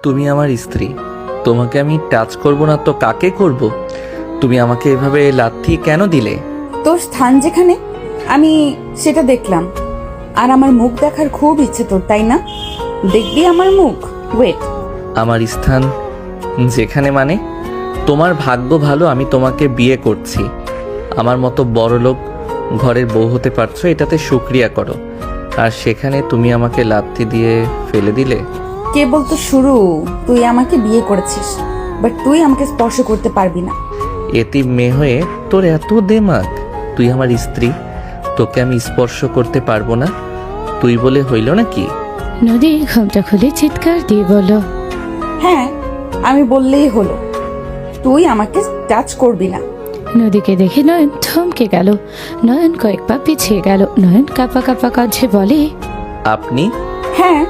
তুমি আমার স্ত্রী, তোমাকে আমি টাচ করব না তো কাকে করব? তুমি আমাকে এভাবে লাথি কেন দিলে? তোর স্থান যেখানে আমি সেটা দেখলাম, আর আমার মুখ দেখার খুব ইচ্ছে তোর, তাই না? দেখবি আমার মুখ? ওয়েট। আমার স্থান যেখানে মানে? তোমার ভাগ্য ভালো আমি তোমাকে বিয়ে করছি। আমার মতো বড়লোক ঘরের বউ হতে পারছো, এটাতে শুকরিয়া করো। আর সেখানে তুমি আমাকে লাথি দিয়ে ফেলে দিলে। কেবল তো শুরু। তুই আমাকে বিয়ে করেছিস, বাট তুই আমাকে স্পর্শ করতে পারবি না। এতিম মেয়ে হয়ে তোর এত দেমাগ? তুই আমার স্ত্রী, তোকে আমি স্পর্শ করতে পারবো না? তুই বলে হইল নাকি? নদী ঘুমটা খুলে চিৎকার দিয়ে বলল, হ্যাঁ, আমি বললেই হলো, তুই আমাকে টাচ করবি না। নদীকে দেখে নয়ন থমকে গেল। নয়ন কয়েক পা পিছিয়ে গেল। নয়ন কাঁপা কাঁপা কণ্ঠে বলে, আপনি? হ্যাঁ,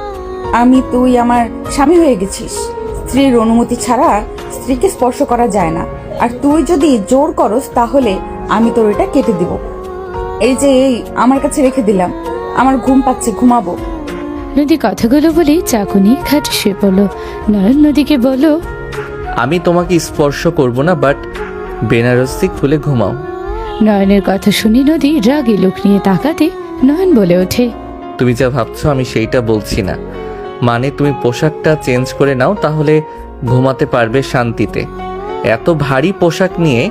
তুই আমার স্বামী হয়ে গেছিস। স্ত্রীর অনুমতি ছাড়া স্ত্রীকে স্পর্শ করা যায় না। আর তুই যদি জোর করস তাহলে আমি তোর এটা কেটে দিব। এই যে এই আমার কাছে রেখে দিলাম, আমার ঘুম পাচ্ছে, ঘুমাবো। নদী কথাগুলো বলে চাকু নিয়ে খাটে শুয়ে পড়ল। নয়ন নদীকে বলল, আমি তোমাকে স্পর্শ করব না, বাট বেনারসি খুলে ঘুমাও। নয়নের কথা শুনে নদী রাগে লোক নিয়ে তাকাতে নয়ন বলে ওঠে, তুমি যা ভাবছো আমি সেইটা বলছি না। মানে তুমি পোশাকটা চেঞ্জ করে নাও, তাহলে ঘুমাতে পারবে শান্তিতে। এত ভারী পোশাক নিয়ে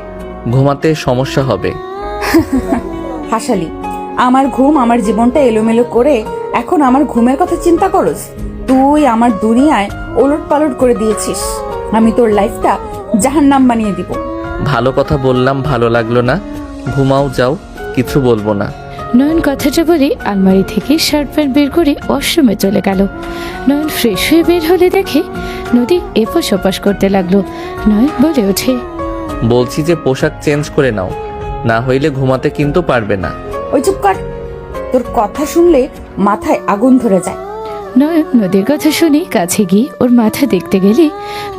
ঘুমাতে সমস্যা হবে। হাসালি, আমার ঘুম, আমার জীবনটা এলোমেলো করে এখন আমার ঘুমের কথা চিন্তা করস? তুই আমার দুনিয়ায় ওলট পালট করে দিয়েছিস। আমি তোর লাইফটা জাহান্নাম বানিয়ে দিব। ভালো কথা বললাম, ভালো লাগলো না? ঘুমাও, যাও, কিছু বলবো না। নয়ন কথাটা বলে আলমারি থেকে শার্ট প্যান্ট বের করে ওয়াশরুমে চলে গেল। নয়ন ফ্রেশ হয়ে বের হলে দেখে নদী এপাশ ওপাশ করতে লাগলো। নয়ন বলে ওঠে, বলছি যে পোশাক চেঞ্জ করে নাও, না হইলে ঘুমাতে কিন্তু পারবে না। ওই চুপ কর, তোর কথা শুনলে মাথায় আগুন ধরে যায়। নয়ন নদীর কথা শুনে কাছে গিয়ে ওর মাথা দেখতে গেলে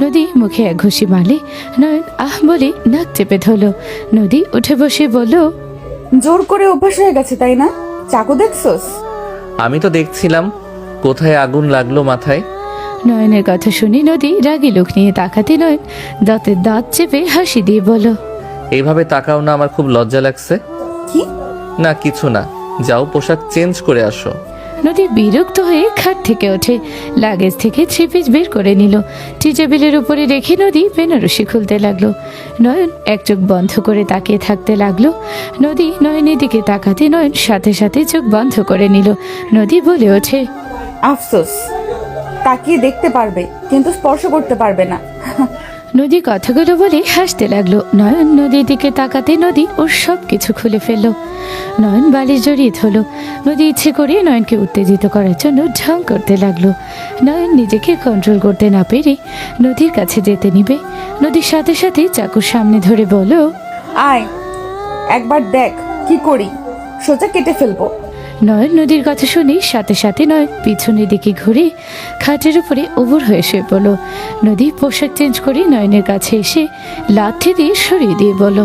নদী মুখে এক ঘুষি মারলে নয়ন আহ বলে নাক চেপে ধরল। নদী উঠে বসে বলল, জোর করে অভ্যাস হয়ে গেছে, তাই না? চাকু দেখছস? আমি তো দেখছিলাম, কোথায় আগুন লাগলো মাথায়? নয়নের কথা শুনে নদী রাগী লোক নিয়ে তাকাতে নয়ন দাঁতের দাঁত চেপে হাসি দিয়ে বলল, এইভাবে তাকাও না, আমার খুব লজ্জা লাগছে। কি? না, কিছু না, যাও পোশাক চেঞ্জ করে আসো। নদী বিরক্ত হয়ে খাট থেকে ওঠে, লাগেজ থেকে 3 পিস বের করে নিল। টি টেবিলের উপরে রেখে নদী বেনারসি খুলতে লাগলো। নয়ন এক চোখ বন্ধ করে তাকিয়ে থাকতে লাগলো। নদী নয়নের দিকে তাকাতে নয়ন সাথে সাথে চোখ বন্ধ করে নিল। নদী বলে ওঠে, আফসোস, তাকিয়ে দেখতে পারবে কিন্তু স্পর্শ করতে পারবে না। নদী কথাগুলো বলে হাসতে লাগলো। নয়ন নদীর দিকে তাকাতে নদী ওর সব কিছু খুলে ফেললো। নয়ন বালিশ জড়িয়ে ধরল। নদী ইচ্ছে করে নয়নকে উত্তেজিত করার জন্য ঢং করতে লাগলো। নয়ন নিজেকে কন্ট্রোল করতে না পেরে নদীর কাছে যেতে নিবে। নদীর সাথে সাথে চাকুর সামনে ধরে বলল, আয়, একবার দেখ কি করি, সোজা কেটে ফেলবো। নয়ন নদীর কথা শুনে সাথে সাথে নয়ন পিছনের দিকে ঘুরে খাটের উপরে উবুর হয়ে শুয়ে পড়ল। নদী পোশাক চেঞ্জ করে নয়নের কাছে এসে লাথি দিয়ে সরিয়ে দিয়ে বলল,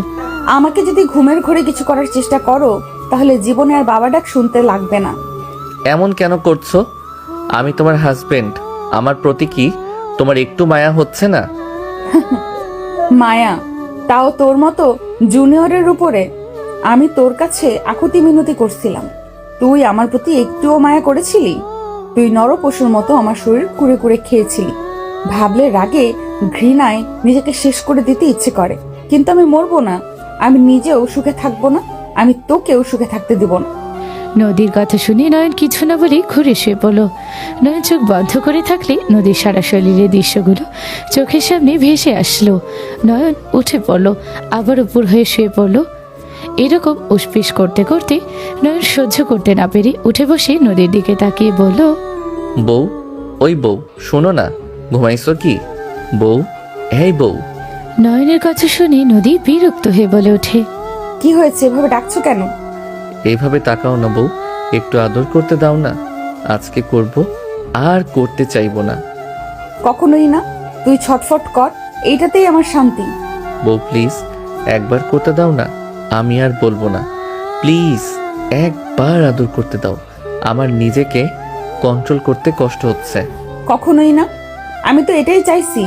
আমাকে যদি ঘুমের ঘরে কিছু করার চেষ্টা করো তাহলে জীবনে আর বাবা ডাক শুনতে লাগবে না। এমন কেন করছো? আমি তোমার হাজবেন্ড, আমার প্রতি কি তোমার একটু মায়া হচ্ছে না? মায়া? তাও তোর মতো জুনিয়রের উপরে? আমি তোর কাছে আকুতি মিনতি করছিলাম, তুই আমার প্রতি একটুও মায়া করেছিলি? তুই নরপশুর মতো আমার শরীর কুড়ে কুড়ে খেয়েছিলি। ভাবলে রাগে ঘৃণায় নিজেকে শেষ করে দিতে ইচ্ছে করে, কিন্তু আমি মরবো না, আমি নিজেও সুখে থাকবো না, আমি তোকেও সুখে থাকতে দিব না। নদীর কথা শুনে নয়ন কিছু না বলে ঘুরে শুয়ে পড়ল। নয়ন চোখ বন্ধ করে থাকলে নদীর সারা শরীরের দৃশ্যগুলো চোখের সামনে ভেসে আসলো। নয়ন উঠে পড়ল, আবার উপর হয়ে শুয়ে পড়ল। এরকম উসপিস করতে করতে নয়ন সহ্য করতে না পেরে উঠে বসে নদীর দিকে তাকিয়ে বলল, বউ, ওই বউ, শোনো না, ঘুমাইছো কি? বউ, এই বউ। নয়নের কথা শুনে নদী বিরক্ত হয়ে বলে ওঠে, কি হয়েছে, এভাবে ডাকছো কেন? এইভাবে তাকাও না বউ, একটু আদর করতে দাও না। আজকে করব, আর করতে চাইবো না। কখনোই না, তুই ছটফট কর, এইটাতেই আমার শান্তি। বউ প্লিজ, একবার করতে দাও না, আমি আর বলবো না, প্লিজ। একবার আদর করতে দাও, আমার নিজেকে কন্ট্রোল করতে কষ্ট হচ্ছে। কখনোই না। আমি তো এটাই চাইছি।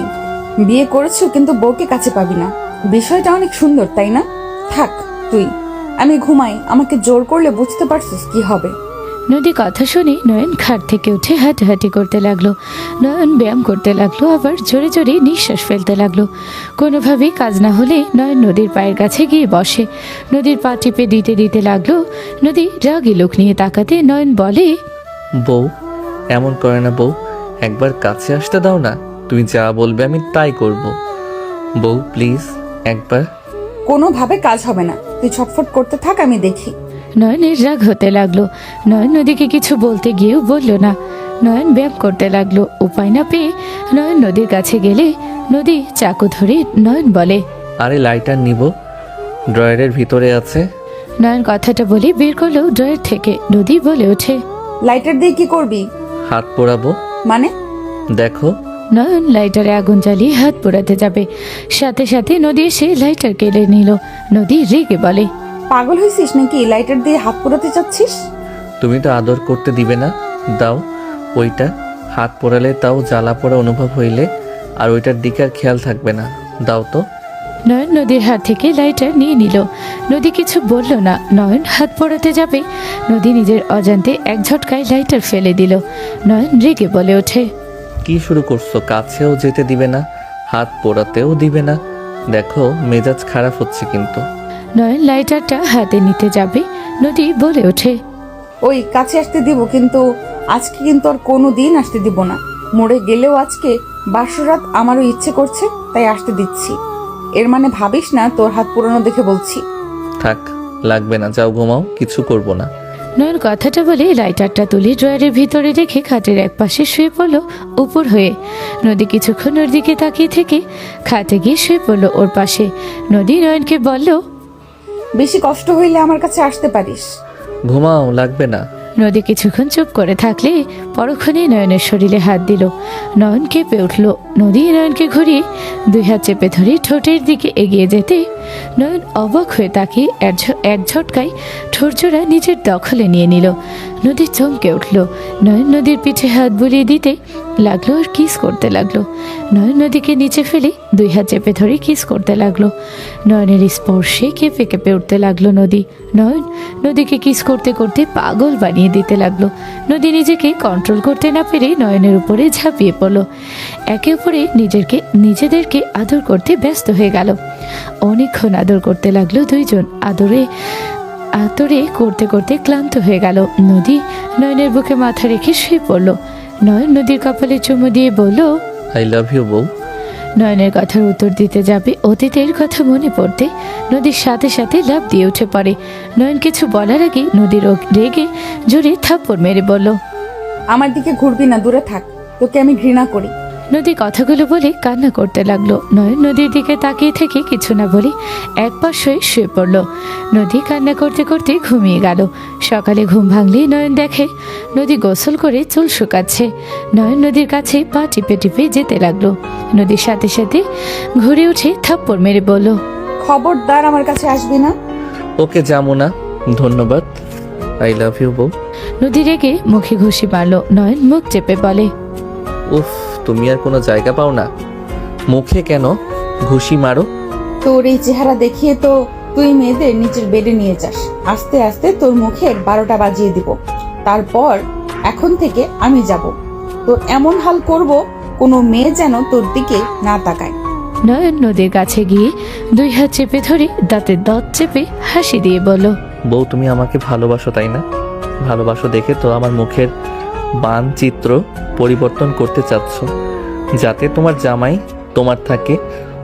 বিয়ে করেছো কিন্তু বউকে কাছে পাবি না। বিষয়টা অনেক সুন্দর, তাই না? থাক তুই, আমি ঘুমাই। আমাকে জোর করলে বুঝতে পারছিস কি হবে। নদী কথা শুনে নয়ন খাট থেকে উঠে হাঁটাহাঁটি করতে লাগলো। নয়ন ব্যায়াম করতে লাগলো, আবার জোরে জোরে নিঃশ্বাস ফেলতে লাগলো। কোনোভাবেই কাজ না হলে নয়ন নদীর পায়ের কাছে গিয়ে বসে। নদীর পা টিপে দিতে দিতে লাগলো। নদী রাগী লোক নিয়ে তাকাতে নয়ন বলে, বউ এমন করে না বউ, একবার কাছে আসতে দাও না। তুমি যা বলবে আমি তাই করব। বউ প্লিজ একবার। কোনোভাবে কাজ হবে না, তুই ছটফট করতে থাক, আমি দেখি। নয়নের রাগ হতে লাগলো। নয়ন নদীকে কিছু বলতে গিয়েও বলল না। নয়ন ব্যায়াম করতে লাগলো। উপায় না পেয়ে নয়ন নদীর কাছে গেলে নদী চাকু ধরে নয়ন বলে, আরে লাইটার নিব, ড্রয়ারের ভিতরে আছে। নয়ন কথাটা বলে বের করলো ড্রয়ার থেকে। নদী বলে ওঠে, লাইটার দিয়ে কি করবি? হাত পোড়াবো। মানে? দেখো। নয়ন লাইটারে আগুন জ্বালিয়ে হাত পোড়াতে যাবে, সাথে সাথে নদী এসে লাইটার কেড়ে নিল। নদী রেগে বলে, পাগল হয়েছিস নাকি? লাইটার দিয়ে হাত পোড়াতে চাচ্ছিস? তুমি তো আদর করতে দিবে না, দাও ওইটা। হাত পোড়ালে তাও জ্বালা পোড়া অনুভব হইলে আর ওইটার দিকে আর খেয়াল থাকবে না, দাও তো। নয়ন নদীর হাত থেকে লাইটার নিয়ে নিল। নদী কিছু বলল না। নয়ন হাত পোড়াতে যাবে, নদী নিজের অজান্তে এক ঝটকায় লাইটার ফেলে দিল। নয়ন রেগে বলে ওঠে, কি শুরু করছো? কাছেও যেতে দিবে না, হাত পোড়াতেও দিবে না। দেখো মেজাজ খারাপ হচ্ছে কিন্তু। নয়ন লাইটারটা হাতে নিতে যাবে, নদী বলে ওঠে, ওই কাছে আসতে দিব, কিন্তু আজকে কিন্তু আর কোনো দিন আসতে দিব না। মরে গেলেও আজকে বাসরাত আমারও ইচ্ছে করছে, তাই আসতে দিচ্ছি। এর মানে ভাবিস না তোর হাত পুরনো দেখে বলছি। থাক, লাগবে না, যাও ঘুমাও, কিছু করব না। নয়ন কথাটা বলে লাইটারটা তুলে ড্রয়ারের ভিতরে রেখে খাটের এক পাশে শুয়ে পড়ল উপর হয়ে। নদী কিছুক্ষণ ওর দিকে তাকিয়ে থেকে খাটে গিয়ে শুয়ে পড়ল ওর পাশে। নদী নয়নকে বলল, বেশি কষ্ট হইলে আমার কাছে আসতে পারিস। ঘুমাও, লাগবে না। নদী কিছুক্ষণ চুপ করে থাকলে পরক্ষণে নয়নের শরীরে হাত দিল। নয়ন কেঁপে উঠল। নদী নয়নকে ঘুরিয়ে দুই হাত চেপে ধরে ঠোঁটের দিকে এগিয়ে যেতে নয়ন অবাক হয়ে তাকিয়ে এক ঝটকায় ঠোঁটজোড়া নিজের দখলে নিয়ে নিল। নদী চমকে উঠল। নয়ন নদীর পিঠে হাত বুলিয়ে দিতে লাগলো আর কিস করতে লাগলো। নয়ন নদীকে নিচে ফেলে দুই হাত চেপে ধরে কিস করতে লাগলো। নয়নের স্পর্শে কেঁপে কেঁপে উঠতে লাগলো নদী। নয়ন নদীকে কিস করতে করতে পাগল বানিয়ে দিতে লাগলো। নদী নিজেকে কন্ট্রোল করতে না পেরে নয়নের উপরে ঝাঁপিয়ে পড়ল। একে অপরে নিজেদেরকে আদর করতে ব্যস্ত হয়ে গেল। অনেকক্ষণ আদর করতে লাগলো দুইজন। আদরে করতে করতে ক্লান্ত হয়ে গেল। নদী নয়নের বুকে মাথা রেখে শুয়ে পড়ল। নয়ন নদীর কপালে চুমু দিয়ে বলল, আই লাভ ইউ বউ। নয়নের কথার উত্তর দিতে যাবে অতীতের কথা মনে পড়তে নদীর সাথে সাথে লাফ দিয়ে উঠে পড়ে। নয়ন কিছু বলার আগে নদীর রেগে জোরে থাপ্পড় মেরে বলল, আমার দিকে ঘুরবি না, দূরে থাক, তোকে আমি ঘৃণা করি। নদী কথাগুলো বলে কান্না করতে লাগলো। নয়ন নদীর দিকে তাকিয়ে থেকে কিছু না বলে এক পাশ হয়ে শুয়ে পড়ল। নদী কান্না করতে করতে ঘুমিয়ে গেল। সকালে ঘুম ভাঙলেই নয়ন দেখে নদী গোসল করে চুল শুকাচ্ছে। নয়ন নদীর কাছে পা টিপে টিপে যেতে লাগলো। নদীর সাথে সাথে ঘুরে উঠে থাপ্পড় মেরে বলল, খবরদার আমার কাছে আসবি না। ওকে যাবো না, ধন্যবাদ। আই লাভ ইউ বউ। নদী রেগে মুখে ঘুষি মারল। নয়ন মুখ চেপে বলে, উফ, তুমি আর কোনো জায়গা পাও না, মুখে কেন ঘুষি মারো? তোর এই চেহারা দেখিয়ে তো তুই মেয়েদের নিচের বেডে নিয়ে যাস। আস্তে আস্তে তোর মুখে 12টা বাজিয়ে দিব। তারপর এখন থেকে আমি যাব, তোর এমন হাল করব কোনো মেয়ে যেন তোর দিকে না তাকায়। নয়ন নদীর কাছে গিয়ে দুই হাত চেপে ধরে দাঁতের দাঁত চেপে হাসি দিয়ে বলল, বউ তুমি আমাকে ভালোবাসো তাই না? ভালোবাসো দেখে তো আমার মুখের মানচিত্র পরিবর্তন করতে চাচ্ছ, যাতে তোমার জামাই তোমার থাকে,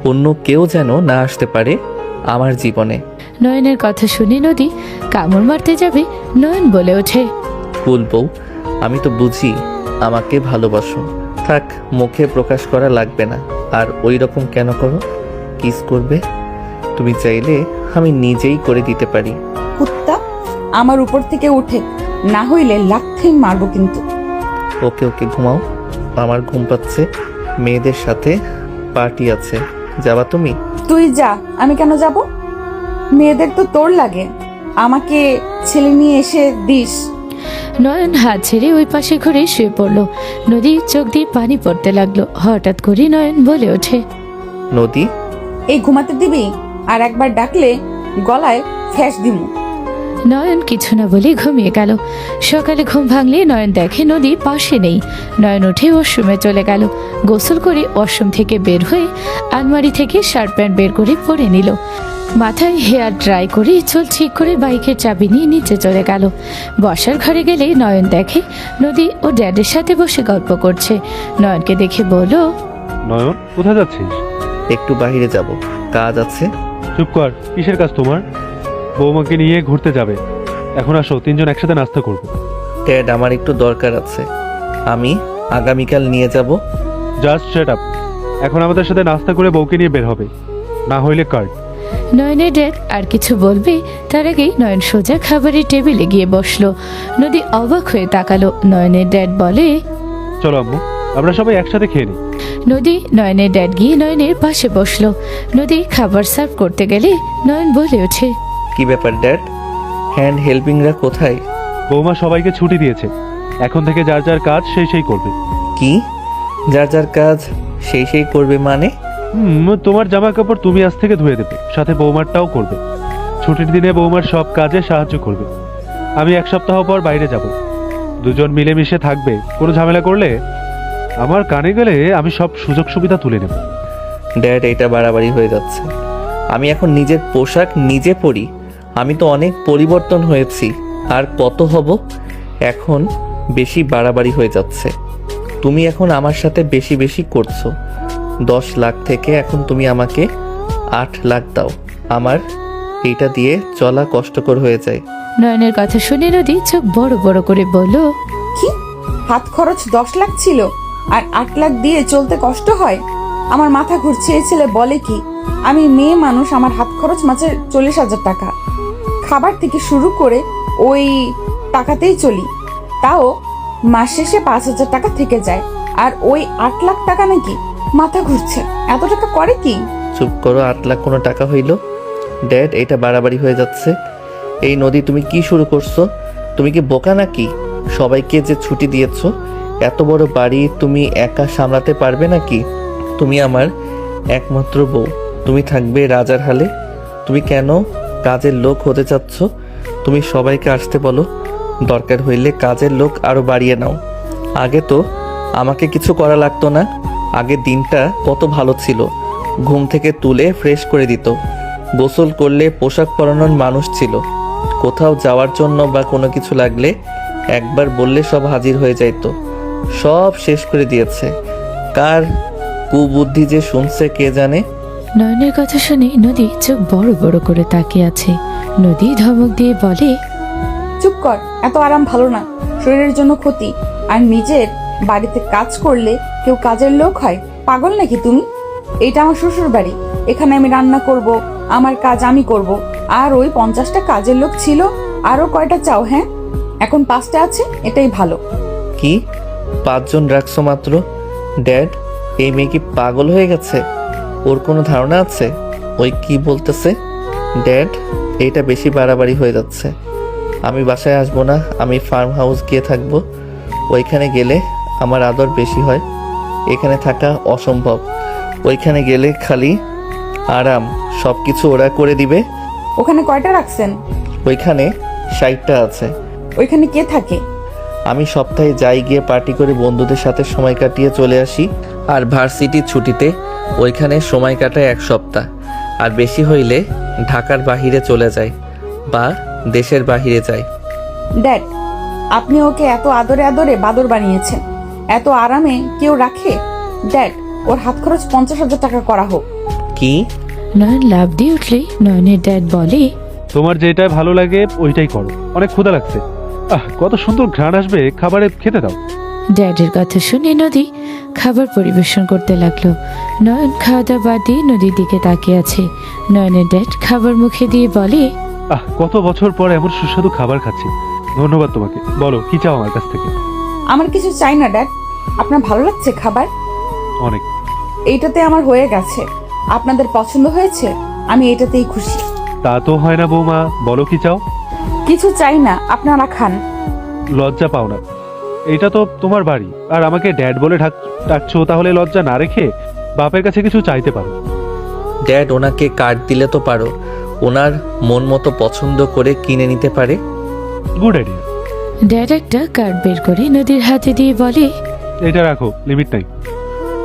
অন্য কেউ যেন না আসতে পারে আমার জীবনে। নয়নের কথা শুনে নদী কামড় মারতে যাবে। নয়ন বলে ওঠে, কুল বউ, আমি তো বুঝি আমাকে ভালোবাসো। থাক, মুখে প্রকাশ করা লাগবে না। আর ওই রকম কেন করো? কিস করবে? তুমি চাইলে আমি নিজেই করে দিতে পারি। কুত্তা, আমার উপর থেকে উঠে, না হইলে লাথি মারবো কিন্তু। ওকে ওকে, ঘুমাও, আমার ঘুম পাচ্ছে। মেয়েদের সাথে পার্টি আছে, যাবা তুমি? তুই যা, আমি কেন যাব? মেয়েদের তো তোর লাগে, আমাকে ছেলে নিয়ে এসে দিস। নয়ন হাত ছেড়ে ওই পাশে ঘুরে শুয়ে পড়লো। নদী চোখ দিয়ে পানি পড়তে লাগলো। হঠাৎ করে নয়ন বলে ওঠে, নদী, এই ঘুমাতে দিবি? আর একবার ডাকলে গলায় ফ্যাস দিমু। নয়ন কিছু না বলে ঘুমিয়ে গেল। সকালে ঘুম ভাঙলে নয়ন দেখে নদী পাশে নেই। নয়ন উঠে ওয়াশরুমে চলে গেল। গোসল করে ওয়াশরুম থেকে বের হয়ে আলমারি থেকে শার্ট প্যান্ট বের করে পরে নিল। মাথায় হেয়ার ড্রাই করে চুল ঠিক করে বাইকের চাবি নিয়ে নিচে চলে গেল। বসার ঘরে গেলে নয়ন দেখে নদী ও ড্যাডের সাথে বসে গল্প করছে। নয়নকে দেখে বলল, নয়ন, কোথায় যাচ্ছিস? একটু বাইরে যাব, কাজ আছে। চুপ কর, কিসের কাজ তোমার? বৌমাকে নিয়ে ঘুরতে যাবে। এখন আসো, তিনজন একসাথে নাস্তা করবো। ড্যাড, আমার একটু দরকার আছে, আমি আগামীকাল নিয়ে যাব। Just set up. এখন আমাদের সাথে নাস্তা করে বউকে নিয়ে বের হবে, না হইলে কার্ড। নয়নের ড্যাড আর কিছু বলবে তার আগেই নয়ন সোজা খাবারের টেবিলে গিয়ে বসলো। নদী অবাক হয়ে তাকালো। নয়নের ড্যাড বলে, চলো আম্মু, আমরা সবাই একসাথে খেয়ে নিই। নদী নয়নের ড্যাড গিয়ে নয়নের পাশে বসলো। নদী খাবার সার্ভ করতে গেলে নয়ন বলে ওঠে, কি ব্যাপার ড্যাড, হ্যান্ড হেল্পিংরা কোথায়? বৌমা সবাইকে ছুটি দিয়েছে, এখন থেকে যার যার কাজ সেই করবে। কি, যার যার কাজ সেই করবে মানে? তোমার জামা কাপড় তুমি আজ থেকে ধুয়ে দেবে, সাথে বৌমারটাও করবে। ছুটির দিনে বৌমার সব কাজে সাহায্য করবে। আমি 1 সপ্তাহ পর বাইরে যাব, দুজন মিলেমিশে থাকবে। কোনো ঝামেলা করলে আমার কানে গেলে আমি সব সুযোগ সুবিধা তুলে নেব। ড্যাড, এটা বাড়াবাড়ি হয়ে যাচ্ছে। আমি এখন নিজের পোশাক নিজে পরি। আমি তো অনেক পরিবর্তন হয়েছি, আর কত হব? এখন বেশি বাড়াবাড়ি হয়ে যাচ্ছে। তুমি এখন আমার সাথে বেশি বেশি করছো। 10 লাখ থেকে এখন তুমি আমাকে 8 লাখ দাও। আমার এইটা দিয়ে চলা কষ্টকর হয়ে যায়। নয়নের কথা শুনে নদী চোখ বড় বড় করে বলল, কি, হাত খরচ 10 লাখ ছিল আর 8 লাখ দিয়ে চলতে কষ্ট হয়? আমার মাথা ঘুরছে। এই ছেলে বলে কি? আমি মেয়ে মানুষ, আমার হাত খরচ মাসে 40,000 টাকা। খাবার থেকে শুরু করে ওই টাকাতেই চলি, তাও মাস শেষে 5,000 টাকা থেকে যায়। আর ওই 8 লাখ টাকা নাকি? মাথা ঘুরছে। এত টাকা করে কি? চুপ করো, 8 লাখ কোনো টাকা হইল? ড্যাড, এটা বাড়াবাড়ি হয়ে যাচ্ছে। এই নদী, তুমি কি শুরু করছো? তুমি কি বোকা নাকি? সবাইকে যে ছুটি দিয়েছো, এত বড় বাড়ি তুমি একা সামলাতে পারবে নাকি? তুমি আমার একমাত্র বউ, তুমি থাকবে রাজার হালে। তুমি কেন কাজের লোক হতে চাচ্ছ? তুমি সবাইকে আসতে বলো, দরকার হইলে কাজের লোক আরো বাড়িয়ে নাও। আগে তো আমাকে কিছু করা লাগতো না। আগের দিনটা কত ভালো ছিল। ঘুম থেকে তুলে ফ্রেশ করে দিত, গোসল করলে পোশাক পরানোর মানুষ ছিল। কোথাও যাওয়ার জন্য বা কোনো কিছু লাগলে একবার বললে সব হাজির হয়ে যাইতো। সব শেষ করে দিয়েছে। কার কুবুদ্ধি যে শুনছে কে জানে। নয়নের কথা শুনে নদী চোখ বড় বড় করে তাকিয়ে আছে। নদী ধমক দিয়ে বলে, চুপ কর, এত আরাম ভালো না, শরীরের জন্য ক্ষতি। আর নিজের বাড়িতে কাজ করলে কেউ কাজের লোক হয়? পাগল নাকি তুমি? এটা আমার শ্বশুর বাড়ি, এখানে আমি রান্না করব, আমার কাজ আমি করব। আর ওই 50টা কাজের লোক ছিল, আরো কয়টা চাও? হ্যাঁ, এখন 5টা আছে, এটাই ভালো। কি, 5 জন রাখছো মাত্র? ড্যাড, এই মেয়ে কি পাগল হয়ে গেছে? ওর কোনো ধারণা আছে ওই কি বলতেছে? ড্যাড, এইটা বেশি বাড়াবাড়ি হয়ে যাচ্ছে। আমি বাসায় আসবো না, আমি ফার্ম হাউস গিয়ে থাকবো। ওইখানে গেলে আমার আদর বেশি হয়, এখানে থাকা অসম্ভব। ওইখানে গেলে খালি আরাম, সব কিছু ওরা করে দিবে। ওখানে কয়টা রাখছেন? ওইখানে 60টা আছে। ওইখানে কে থাকে? আমি সপ্তাহে যাই, গিয়ে পার্টি করে বন্ধুদের সাথে সময় কাটিয়ে চলে আসি। আর ভার্সিটির ছুটিতে ওইখানে সময় কাটায় 1 সপ্তাহ। আর বেশি হইলে ঢাকার বাহিরে চলে যায় বা দেশের বাহিরে যায়। ড্যাড, আপনি ওকে এত আদরে আদরে বাদর বানিয়েছেন, এত আরামে কেউ রাখে? ড্যাড, ওর হাত খরচ 50,000 টাকা করা হোক। কি? নয়ন লাভ দিয়ে উঠলেই নয়নের ড্যাড বলে, তোমার যেটা ভালো লাগে ওইটাই করো, অনেক ক্ষুধা লাগছে। কত সুন্দর ঘ্রাণ আসবে, খাবারে খেতে দাও। ড্যাডের কথা শুনে নদী খাবার পরিবেশন করতে লাগলো। নয়ন খাওয়া দাওয়া বাদ দিয়ে নদীর দিকে তাকিয়ে আছে। নয়নের ড্যাড খাবার মুখে দিয়ে বলে, কত বছর পর এমন সুস্বাদু খাবার খাচ্ছি। ধন্যবাদ তোমাকে। বলো, কি চাও আমার কাছ থেকে? আমার কিছু চাই না ড্যাড। আপনার ভালো লাগছে খাবার? অনেক। এইটাতে আমার হয়ে গেছে। আপনাদের পছন্দ হয়েছে, আমি এটাতেই খুশি। তা তো হয় না বৌমা, বলো কি চাও? কিছু চাই না, আপনারা খান। লজ্জা পাও না, এটা তো তোমার বাড়ি, আর আমাকে ড্যাড বলে ডাকছো, তাহলে লজ্জা না রেখে বাপের কাছে কিছু চাইতে পারো। ড্যাড, ওনাকে কার্ড দিলে তো পারো, ওনার মন মতো পছন্দ করে কিনে নিতে পারে। Good idea. ড্যাড একটা কার্ড বের করে নদীর হাতে দিয়ে বলে, এটা রাখো, লিমিট নাই,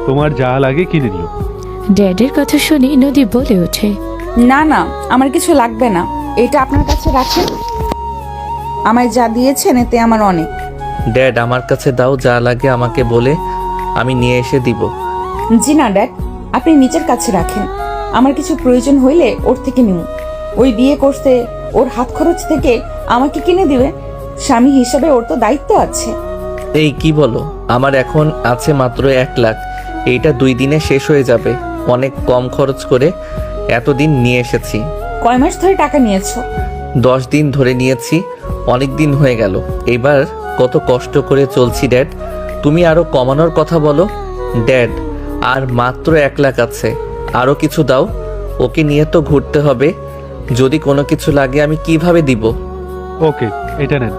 তোমার যা লাগে কিনে নিও। ড্যাডের কথা শুনে নদী বলে ওঠে, না না, আমার কিছু লাগবে না, এটা আপনার কাছে রাখেন। আমায় যা দিয়েছেন এতে আমার অনেক। ড্যাড, আমার কাছে দাও, যা লাগে আমাকে বলে আমি নিয়ে এসে দিব। জি না ড্যাড, আপনি নিজের কাছে রাখেন। আমার কিছু প্রয়োজন হইলে ওর থেকে নিব। ওই বিয়ে করতে ওর হাত খরচ থেকে আমাকে কিনে দিবে। স্বামী হিসাবে ওর তো দায়িত্ব আছে। এই কি বলো, আমার এখন আছে মাত্র 1 লাখ, এইটা 2 দিনে শেষ হয়ে যাবে। অনেক কম খরচ করে এতদিন নিয়ে এসেছি। কয় মাস ধরে টাকা নিয়েছো? 10 দিন ধরে নিয়েছি, অনেক দিন হয়ে গেল। এবার কত কষ্ট করে চলছি ড্যাড, তুমি আরো কমানোর কথা বলো। ড্যাড, আর মাত্র 1 লাখ আছে, আরো কিছু দাও। ওকে নিয়ে তো ঘুরতে হবে, যদি কোনো কিছু লাগে আমি কিভাবে দিব? ওকে, এটা নেন,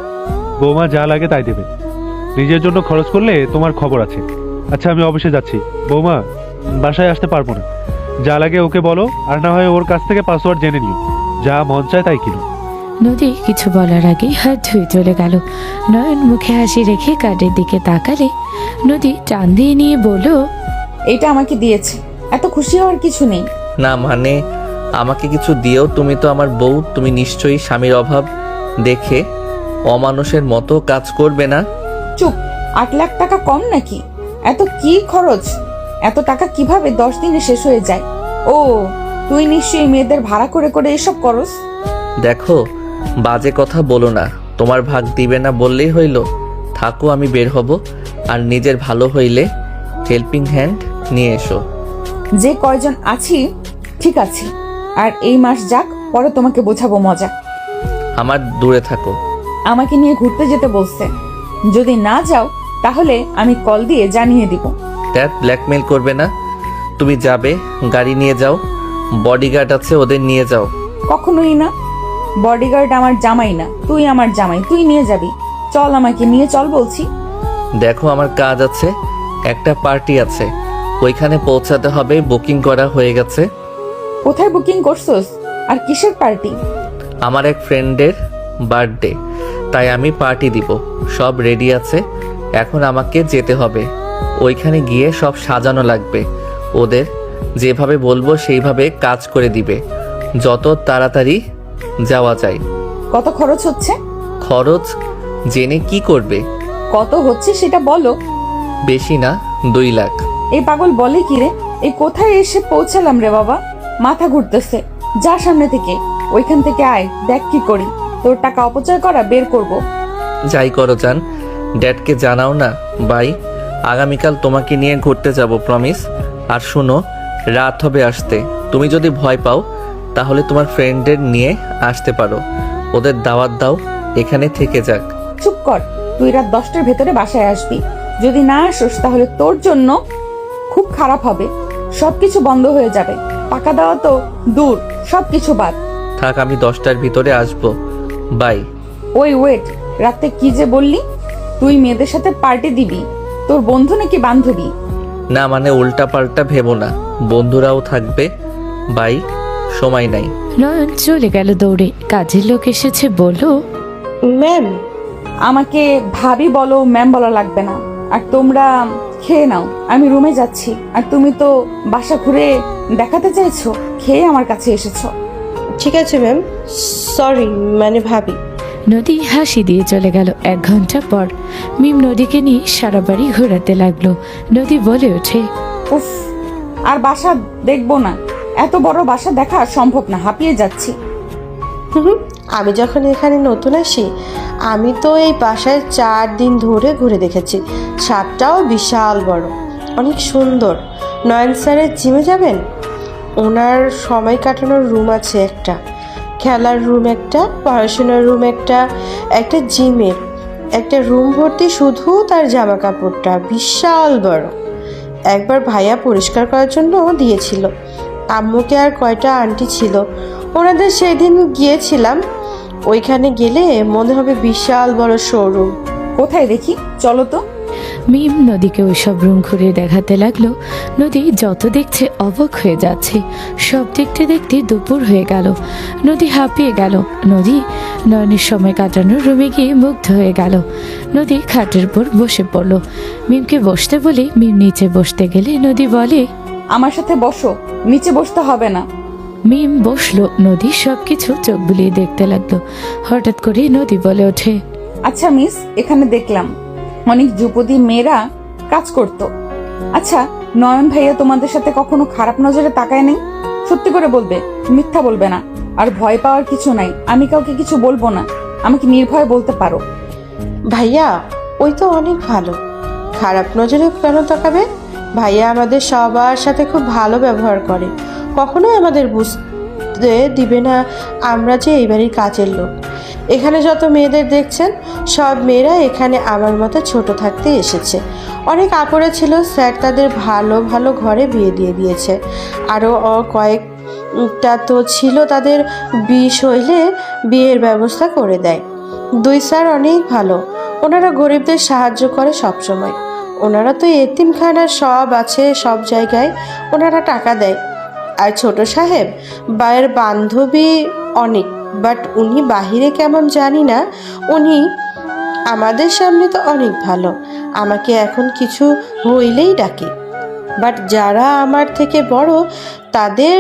বৌমা যা লাগে তাই দেবে। নিজের জন্য খরচ করলে তোমার খবর আছে। আচ্ছা, আমি অফিসে যাচ্ছি, বৌমা বাসায় আসতে পারবো না। যা লাগে ওকে বলো, আর না হয় ওর কাছ থেকে পাসওয়ার্ড জেনে নিও। যা মন চায় তাই কিনো। নদী কিছু বলার আগে হাত ধুয়ে চলে গেল। নয়ন মুখে হাসি রেখে কার্ডের দিকে তাকালে নদী টান দিয়ে নিয়ে বলল, এটা আমাকে দিয়েছে, এত খুশি হওয়ার কিছু নেই। না মানে, আমাকে কিছু দিয়েও, তুমি তো আমার বউ, তুমি নিশ্চয়ই স্বামীর অভাব দেখে অমানুষের মতো কাজ করবে না। চুপ, 8 লাখ টাকা কম নাকি? এত কি খরচ? এত টাকা কিভাবে 10 দিনে শেষ হয়ে যায়? ও, তুই নিশ্চয়ই মেয়েদের ভাড়া করে করে এসব করস। দেখো, বাজে কথা বলো না। তোমার ভাগ দিবে না বললেই হইল। থাকো, আমি বের হব, আর নিজের ভালো হইলে হেল্পিং হ্যান্ড নিয়ে এসো। যে কয়জন আছি ঠিক আছে, আর এই মাস যাক, পরে তোমাকে বোঝাবো মজা। আমার দূরে থাকো। আমাকে নিয়ে ঘুরতে যেতে বলছে, যদি না যাও তাহলে আমি কল দিয়ে জানিয়ে দিব। ড্যাড, ব্ল্যাকমেল করবে না। তুমি যাবে, গাড়ি নিয়ে যাও, বডিগার্ড আছে, ওদের নিয়ে যাও। কখনোই না, বডিগার্ড আমার জামাই না, তুই আমার জামাই, তুই নিয়ে যাবি। চল, আমাকে নিয়ে চল বলছি। দেখো, আমার কাজ আছে, একটা পার্টি আছে, ওইখানে পৌঁছাতে হবে। বুকিং করা হয়ে গেছে। কোথায় বুকিং করছস? আর কিসের পার্টি? আমার এক ফ্রেন্ডের বার্থডে, তাই আমি পার্টি দিব। সব রেডি আছে, এখন আমাকে যেতে হবে। ওইখানে গিয়ে সব সাজানো লাগবে। ওদের যেভাবে বলবো সেইভাবে কাজ করে দিবে, যত তাড়াতাড়ি যাওয়া যায়। কত খরচ হচ্ছে? খরচ জেনে কি করবে? কত হচ্ছে সেটা বলো। বেশি না, 2 লাখ। এই পাগল বলে কি রে? এই কোথায় এসে পৌঁছালাম রে বাবা, মাথা ঘুরতেছে। যা সামনে থেকে, ওইখান থেকে আয়, দেখ কি করি। তোর টাকা অপচয় করা বের করব। যাই করো যান, ড্যাডকে জানাও না। বাই, আগামীকাল তোমাকে নিয়ে ঘুরতে যাব, প্রমিস। আর শোনো, রাত হবে আসতে। তুমি যদি ভয় পাও তাহলে তোমার ফ্রেন্ডদের নিয়ে আসতে পারো, ওদের দাওয়াত দাও, এখানে থেকে যাক। চুপ কর, তুই রাত 10টার ভেতরে বাসায় আসবি। যদি না আসোস তাহলে তোর জন্য খুব খারাপ হবে। সবকিছু বন্ধ হয়ে যাবে, টাকা দেওয়া তো দূর, সবকিছু বাদ। থাক, আমি 10টার ভিতরে আসবো। বাই। ওই ওয়েট, রাতে কি যে বললি? তুই মেয়েদের সাথে পার্টি দিবি? তোর বন্ধু নাকি বান্ধবী? না মানে, উল্টা পাল্টা ভেবো না, বন্ধুরাও থাকবে। বাই, সময় নাই। নয়ন চলে গেল দৌড়ে। কাজের লোক এসেছে, বলল, ম্যাম, আমাকে ভাবি বলো, ম্যাম বলা লাগবে না। আর তোমরা খেয়ে নাও, আমি রুমে যাচ্ছি। আর তুমি তো বাসা ঘুরে দেখাতে চাইছো, খেয়ে আমার কাছে এসেছো। ঠিক আছে ম্যাম, সরি মানে ভাবি। নদী হাসি দিয়ে চলে গেল। 1 ঘন্টা পর মিম নদীকে নিয়ে সারা বাড়ি ঘোরাতে লাগলো। নদী বলে ওঠে, উফ, আর বাসা দেখবো না। এত বড় বাসা দেখা সম্ভব না, হাঁপিয়ে যাচ্ছি। হুম, আমি যখন এখানে নতুন আসি, আমি তো এই বাসায় 4 দিন ধরে ঘুরে দেখেছি। ছাদটাও বিশাল বড়, অনেক সুন্দর। নয়ন স্যারের জিমে যাবেন? ওনার সময় কাটানোর রুম আছে একটা, খেলার রুম একটা, পড়াশোনার রুম একটা, একটা জিমের একটা রুম ভর্তি শুধু তার জামা কাপড়টা, বিশাল বড়। একবার ভাইয়া পরিষ্কার করার জন্য দিয়েছিল। আম্মুকে আর কয়টা আন্টি ছিল, ওনাদের সেদিন গিয়েছিলাম। ওইখানে গেলে মনে হবে বিশাল বড় শোরুম। কোথায় দেখি, চলো তো। মিম নদীকে ওইসব রুম ঘুরিয়ে দেখাতে লাগলো। নদী যত দেখছে অবাক হয়ে যাচ্ছে। সব দেখতে দেখতে দুপুর হয়ে গেল। নদী হাঁপিয়ে গেল। নদী নয়নের সময় কাটানোর রুমে গিয়ে মুগ্ধ হয়ে গেল। নদী খাটের উপর বসে পড়ল। মিমকে বসতে বলে মিম নিচে বসতে গেলে নদী বলে, আমার সাথে বসো, নিচে বসতে হবে না। মিম বসলো। নদী সবকিছু চোখ বুলিয়ে দেখতে লাগলো। হঠাৎ করে নদী বলে ওঠে, আচ্ছা মিস, এখানে দেখলাম অনেক যুবতী মেয়েরা কাজ করত। আচ্ছা, নয়ন ভাইয়া তোমাদের সাথে কখনো খারাপ নজরে তাকায় নেই? সত্যি করে বলবে, মিথ্যা বলবে না। আর ভয় পাওয়ার কিছু নাই, আমি কাউকে কিছু বলবো না, আমাকে নির্ভয়ে বলতে পারো। ভাইয়া ওই তো অনেক ভালো, খারাপ নজরে কেন তাকাবে? ভাইয়া আমাদের সবার সাথে খুব ভালো ব্যবহার করে, কখনোই আমাদের বুঝতে দিবে না আমরা যে এই বাড়ির কাজের লোক। এখানে যত মেয়েদের দেখছেন সব মেয়েরা এখানে আমার মতো ছোট থাকতে এসেছে। অনেক আপুরা ছিল, স্যার তাদের ভালো ভালো ঘরে বিয়ে দিয়ে দিয়েছে। আরও কয়েকটা তো ছিল তাদের বিষ হইলে বিয়ের ব্যবস্থা করে দেয়। দুই স্যার অনেক ভালো, ওনারা গরিবদের সাহায্য করে সব সময়। ওনারা তো এতিমখানা সব আছে, সব জায়গায় ওনারা টাকা দেয়। আর ছোট সাহেব বায়ের বান্ধবী অনেক, বাট উনি বাহিরে কেমন জানি না, উনি আমাদের সামনে তো অনেক ভালো। আমাকে এখন কিছু হইলেই ডাকে, বাট যারা আমার থেকে বড় তাদের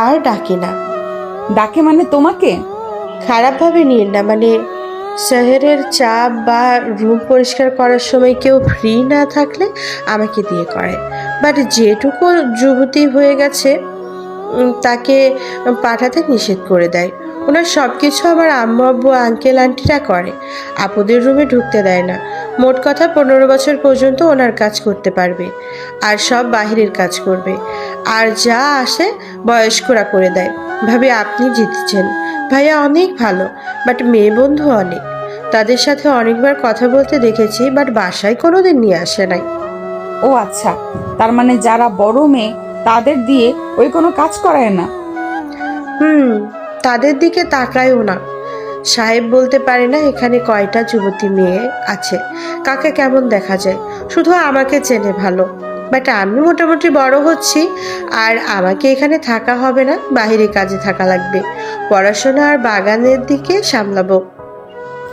আর ডাকে না। ডাকে মানে তোমাকে? খারাপভাবে নিন না, মানে শহরের চাপ বা রুম পরিষ্কার করার সময় কেউ ফ্রি না থাকলে আমাকে দিয়ে করে। বাট যেটুকু যুবতী হয়ে গেছে তাকে পাঠাতে নিষেধ করে দেয়। ওনার সব কিছু আমার আম্মু আব্বু আঙ্কেল আন্টিরা করে, আপুদের রুমে ঢুকতে দেয় না। মোট কথা 15 বছর পর্যন্ত ওনার কাজ করতে পারবে, আর সব বাহিরের কাজ করবে। আর যা আসে বয়স্করা করে দেয়। ভাবি আপনি জিতেছেন, ভাইয়া অনেক ভালো, বাট মেয়ে বন্ধু অনেক। তাদের সাথে অনেকবার কথা বলতে দেখেছি, বাট বাসায় কোনোদিন নিয়ে আসে নাই। ও আচ্ছা, তার মানে যারা বড় মেয়ে তাদের দিয়ে ওই কোনো কাজ করায় না? তাদের দিকে তাকায়ও না। সাহেব বলতে পারে না এখানে কয়টা যুবতী মেয়ে আছে, কাকে কেমন দেখা যায়, শুধু আমাকে চেনে ভালো। বাট আমি মোটামুটি বড় হচ্ছি, আর আমাকে এখানে থাকা হবে না, বাইরে কাজে থাকা লাগবে। পড়াশোনা আর বাগানের দিকে সামলাবো।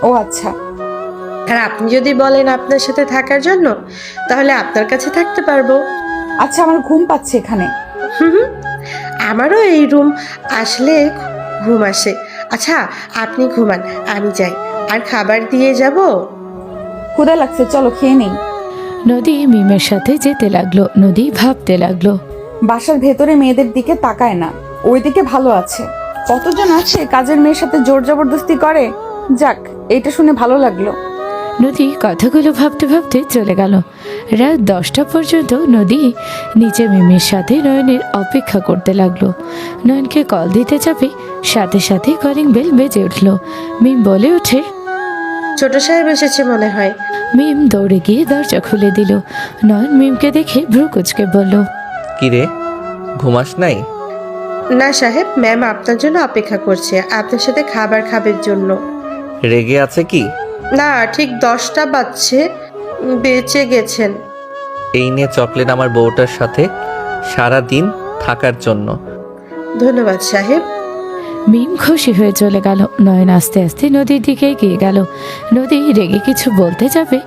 ও আচ্ছা। আর আপনি যদি বলেন আপনার সাথে থাকার জন্য, তাহলে আপনার কাছে থাকতে পারবো। আচ্ছা, আমার ঘুম পাচ্ছে এখানে। আমারও এই রুম আসলে ঘুম আসে। আচ্ছা আপনি ঘুমান, আমি যাই। আর খাবার দিয়ে যাব? ক্ষুধা লাগছে, চলো খেয়ে নেই। নদী মিমের সাথে যেতে লাগলো। নদী ভাবতে লাগলো, বাসার ভেতরে মেয়েদের দিকে তাকায় না, ওইদিকে ভালো আছে। কতজন আছে কাজের মেয়ের সাথে জোর জবরদস্তি করে। যাক, এইটা শুনে ভালো লাগলো। নদী কথাগুলো ভাবতে ভাবতে চলে গেল। রাত 10টা পর্যন্ত নদী নিচে মিমের সাথে নয়নের অপেক্ষা করতে লাগলো। নয়নকে কল দিতে যাবে, সাথে সাথে কলিং বেল বেজে উঠল। মিম বলে ওঠে, ছোট সাহেব এসেছে মনে হয়। মিম দৌড়ে গিয়ে দরজা খুলে দিল। নয়ন মিমকে দেখে ভ্রু কুচকে বলল, কিরে, ঘুমাস নাই? না সাহেব, ম্যাম আপনার জন্য অপেক্ষা করছে, আপনার সাথে খাবার খাবের জন্য। রেগে আছে কি? না, ঠিক 10টা বাজছে, বেঁচে গেছেন। এই নিয়ে চকলেট আমার বউটার সাথে সারা দিন থাকার জন্য। ধন্যবাদ সাহেব। মিম খুশি হয়ে চলে গেল। নয়ন আস্তে আস্তে নদীর দিকে এগিয়ে গেল। নদী রেগে কিছু বলতে যাবে,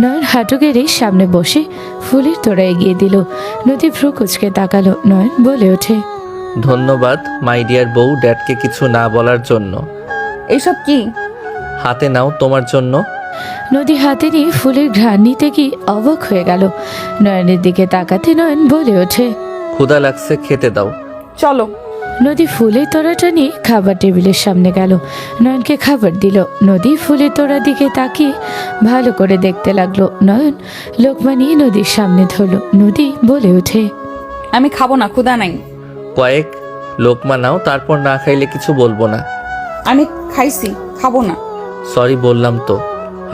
নয়ন হাঁটু গেড়ে সামনে বসে ফুলের তোড়া এগিয়ে দিল। নদী ভ্রু কুচকে তাকালো। নয়ন বলে ওঠে, ধন্যবাদ মাই ডিয়ার বউ, ড্যাডকে কিছু না বলার জন্য। এইসব কি? হাতে নাও, তোমার জন্য। নদী হাতে নিয়ে ফুলের ঘ্রাণ নিতে গিয়ে অবাক হয়ে গেল। নয়নের দিকে তাকাতে নয়ন বলে ওঠে, ক্ষুধা লাগছে, খেতে দাও। চলো। নদী ফুলের তোড়াটা নিয়ে খাবার টেবিলের সামনে গেল। নয়নকে খাবার দিল। নদী ফুলের তোড়ার দিকে তাকিয়ে ভালো করে দেখতে লাগলো। নয়ন লোকমা নিয়ে নদীর সামনে ধরল। নদী বলে ওঠে, আমি খাবো না, ক্ষুধা নাই। কয়েক লোকমা নাও, তারপর না খাইলে কিছু বলবো না। আমি খাইছি, খাবো না। সরি বললাম তো।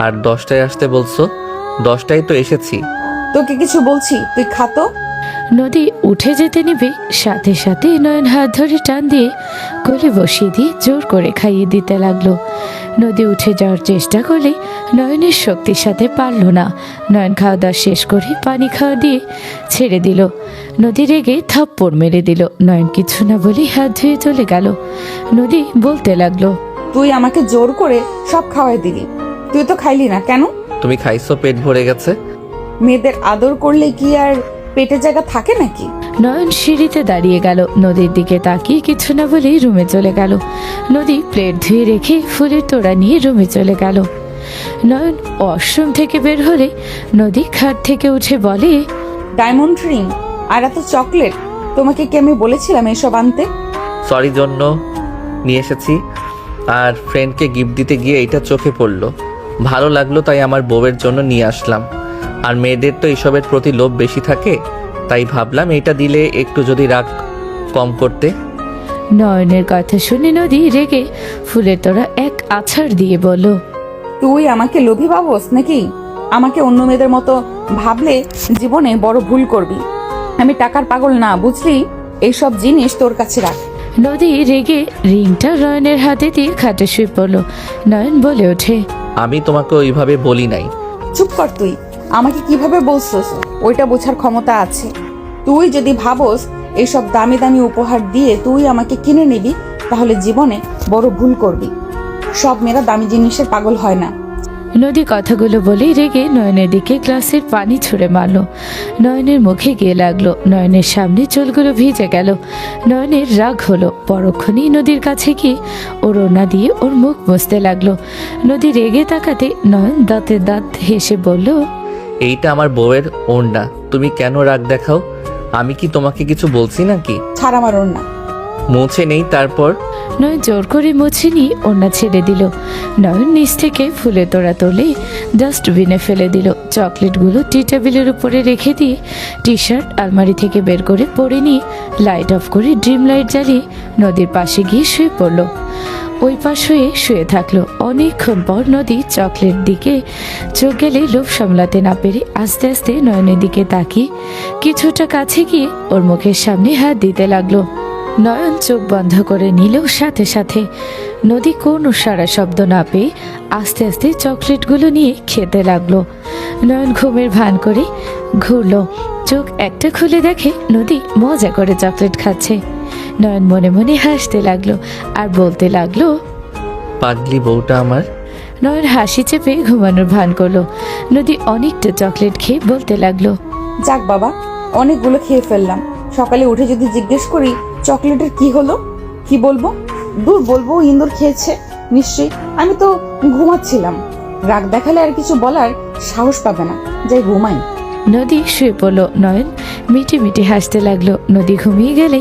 আর 10টায় আসতে বলছো, 10টায় তো এসেছি। তোকে কিছু বলছি, তুই খা তো। নদী উঠে যেতে নিবে, সাথে সাথে নয়ন হাত ধরে টান দিয়ে কোলে বসিয়ে দিয়ে জোর করে খাইয়ে দিতে লাগলো। নদী উঠে যাওয়ার চেষ্টা করলে নয়নের শক্তির সাথে পারল না। নয়ন খাওয়া দাওয়া শেষ করে পানি খাওয়া দিয়ে ছেড়ে দিল। নদী রেগে থাপ্পড় মেরে দিল। নয়ন কিছু না বলে হাত ধুয়ে চলে গেল। নদী বলতে লাগলো, তুই আমাকে জোর করে সব খাওয়াই দিলি, তুই তো খাইলি না কেন? তুমি খাইছো, পেট ভরে গেছে। মেয়েদের আদর করলে কি আর পেটে জায়গা থাকে নাকি? নয়ন সিঁড়িতে দাঁড়িয়ে গেল। নদীর দিকে তাকিয়ে কিছু না বলেই রুমে চলে গেল। নদী প্লেট ধুয়ে রেখে ফুলের তোড়া নিয়ে রুমে চলে গেল। নয়ন ওয়াশরুম থেকে বের হলে নদী খাট থেকে উঠে বলে, ডায়মন্ড রিং আর এত চকলেট, তোমাকে কি আমি বলেছিলাম এসব আনতে? সরি জন্য নিয়ে এসেছি, আর ফ্রেন্ডকে গিফট দিতে গিয়ে এটা চোখে পড়লো, ভালো লাগলো তাই আমার বউয়ের জন্য নিয়ে আসলাম। আর মেয়েদের তো এসবের প্রতি লোভ বেশি থাকে, তাই ভাবলাম এটা দিলে একটু যদি রাগ কম করতে। নয়নের কথা শুনে নদী রেগে ফুলের তোড়া এক আছাড় দিয়ে বলল, তুই আমাকে লোভী ভাবস নাকি? আমাকে অন্য মেয়েদের মতো ভাবলে জীবনে বড় ভুল করবি। আমি টাকার পাগল না, বুঝলি? এইসব জিনিস তোর কাছে রাখ। নদী রেগে রিংটা নয়নের হাতে দিয়ে খাটে শুয়ে পড়ল। নয়ন বলে ওঠে, আমি তোমাকে ওইভাবে বলি নাই। চুপ কর তুই, আমাকে কিভাবে বলছস ওইটা বোঝার ক্ষমতা আছে। তুই যদি ভাবস এইসব দামি দামি উপহার দিয়ে তুই আমাকে কিনে নিবি, তাহলে জীবনে বড় ভুল করবি। সব মেয়েরা দামি জিনিসের পাগল হয় না। নদী কথাগুলো বলেই রেগে নয়নের দিকে গ্লাসের পানি ছুঁড়ে মারল। নয়নের মুখে গিয়ে লাগলো। নয়নের সামনে চুলগুলো ভিজে গেল। নয়নের রাগ হলো। পরক্ষণেই নদীর কাছে গিয়ে ওর ওড়না দিয়ে ওর মুখ মুছতে লাগলো। নদী রেগে তাকাতে নয়ন দাঁতে দাঁত হেসে বলল, এইটা আমার বউয়ের ওড়না, তুমি কেন রাগ দেখাও? আমি কি তোমাকে কিছু বলছি নাকি? ছাড় আমার ওড়না। মুছে নেই তারপর। নয়ন জোর করে মুছে নিয়ে ওড়না ছেড়ে দিল। নয়ন নিচ থেকে ফুলের তোড়া তুলে ডাস্টবিনে ফেলে দিল। চকলেটগুলো টি টেবিলের উপরে রেখে দিয়ে টি শার্ট আলমারি থেকে বের করে পরে নিয়ে লাইট অফ করে ড্রিম লাইট জ্বালিয়ে নদীর পাশে গিয়ে শুয়ে পড়ল। ওই পাশ হয়ে শুয়ে থাকলো। অনেকক্ষণ পর নদী চকলেট দিকে চোখ গেলে লোভ সামলাতে না পেরে আস্তে আস্তে নয়নের দিকে তাকিয়ে কিছুটা কাছে গিয়ে ওর মুখের সামনে হাত দিতে লাগলো। নয়ন চোখ বন্ধ করে নিল। সাথে সাথে নদী কোনো সারা শব্দ না পেয়ে আস্তে আস্তে চকলেটগুলো নিয়ে খেতে লাগলো। নয়ন ঘুমের ভান করে ঘুরল। চোখ একটা খুলে দেখে নদী মজা করে চকলেট খাচ্ছে। নয়ন মনে মনে হাসতে লাগলো আর বলতে লাগলো, পাগলি বউটা আমার। নয়ন হাসি চেপে ঘুমানোর ভান করলো। নদী অনেকটা চকলেট খেয়ে বলতে লাগলো, যাক বাবা, অনেকগুলো খেয়ে ফেললাম। সকালে উঠে যদি জিজ্ঞেস করি চকলেটের কি হলো, কি বলবো? দূর, বলবো ইন্দুর খেয়েছে নিশ্চয়ই। আমি তো ঘুমাচ্ছিলাম। রাগ দেখালে আর কিছু বলার সাহস পাবে না। যাই ঘুমাই। নদী শুয়ে পড়লো। নয়ন মিটি মিটি হাসতে লাগলো। নদী ঘুমিয়ে গেলে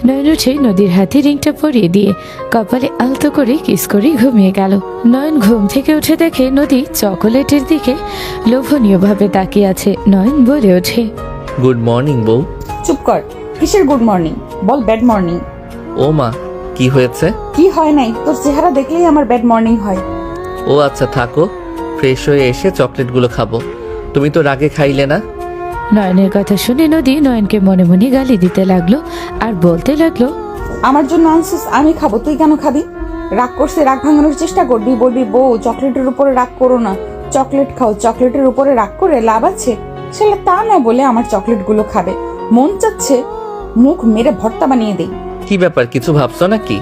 নয়ন উঠে নদীর হাতে রিংটা পরিয়ে দিয়ে কপালে আলতো করে কিস করে ঘুমিয়ে গেল। নয়ন ঘুম থেকে উঠে দেখে নদী চকোলেটের দিকে লোভনীয়ভাবে তাকিয়ে আছে। নয়ন বলে ওঠে, গুড মর্নিং বউ। চুপ কর। কিসের গুড মর্নিং? বল ব্যাড মর্নিং। ও মা, কি হয়েছে? কি হয় নাই, তোর চেহারা দেখলেই আমার ব্যাড মর্নিং হয়। ও আচ্ছা, থাকো, ফ্রেশ হয়ে এসে চকলেটগুলো খাবো। তুমি তো রাগে খাইলে না। নয়নের কথা শুনে নদী নয়নকে মনে মনে গালি দিতে লাগলো আর বলতে লাগলো, আমার জন্য আনছিস, আমি খাবো, তুই কেন খাবি? রাগ করছে, রাগ ভাঙানোর চেষ্টা করবি, বলবি বউ চকলেটের উপরে রাগ করো না, চকলেট খাও, চকলেটের উপরে রাগ করে লাভ আছে? সেটা তা না বলে আমার চকলেটগুলো খাবে। মন চাচ্ছে মুখ মেরে ভর্তা বানিয়ে দেই। কি ব্যাপার, কিছু ভাবছো নাকি?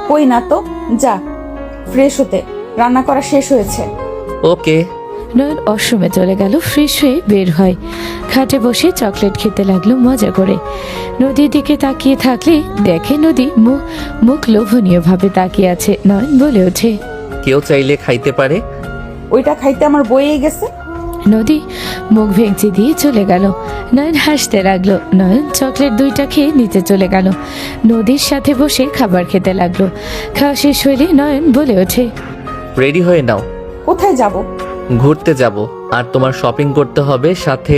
কই না তো, যা ফ্রেশ হতে, রান্না করা শেষ হয়েছে। ওকে। নয়ন ওয়াশরুমে চলে গেল। ফ্রেশ হয়ে বের হয়। খাটে বসে চকলেট খেতে লাগলো মজা করে। নদীর দিকে তাকিয়ে থাকলে দেখে নদী মুখ লোভনীয় ভাবে তাকিয়ে আছে। নয়ন বলে ওঠে, কেউ চাইলে খাইতে পারে। ওইটা খাইতে আমার বয়ে গেছে। নদী মুখ ভেঙচি দিয়ে চলে গেল। নয়ন হাসতে লাগলো। নয়ন চকলেট দুইটা খেয়ে নিচে চলে গেল। নদীর সাথে বসে খাবার খেতে লাগলো। খাওয়া শেষ হইলে নয়ন বলে ওঠে, রেডি হয়ে নাও, কোথায় যাব? ঘুরতে যাব, আর তোমার শপিং করতে হবে, সাথে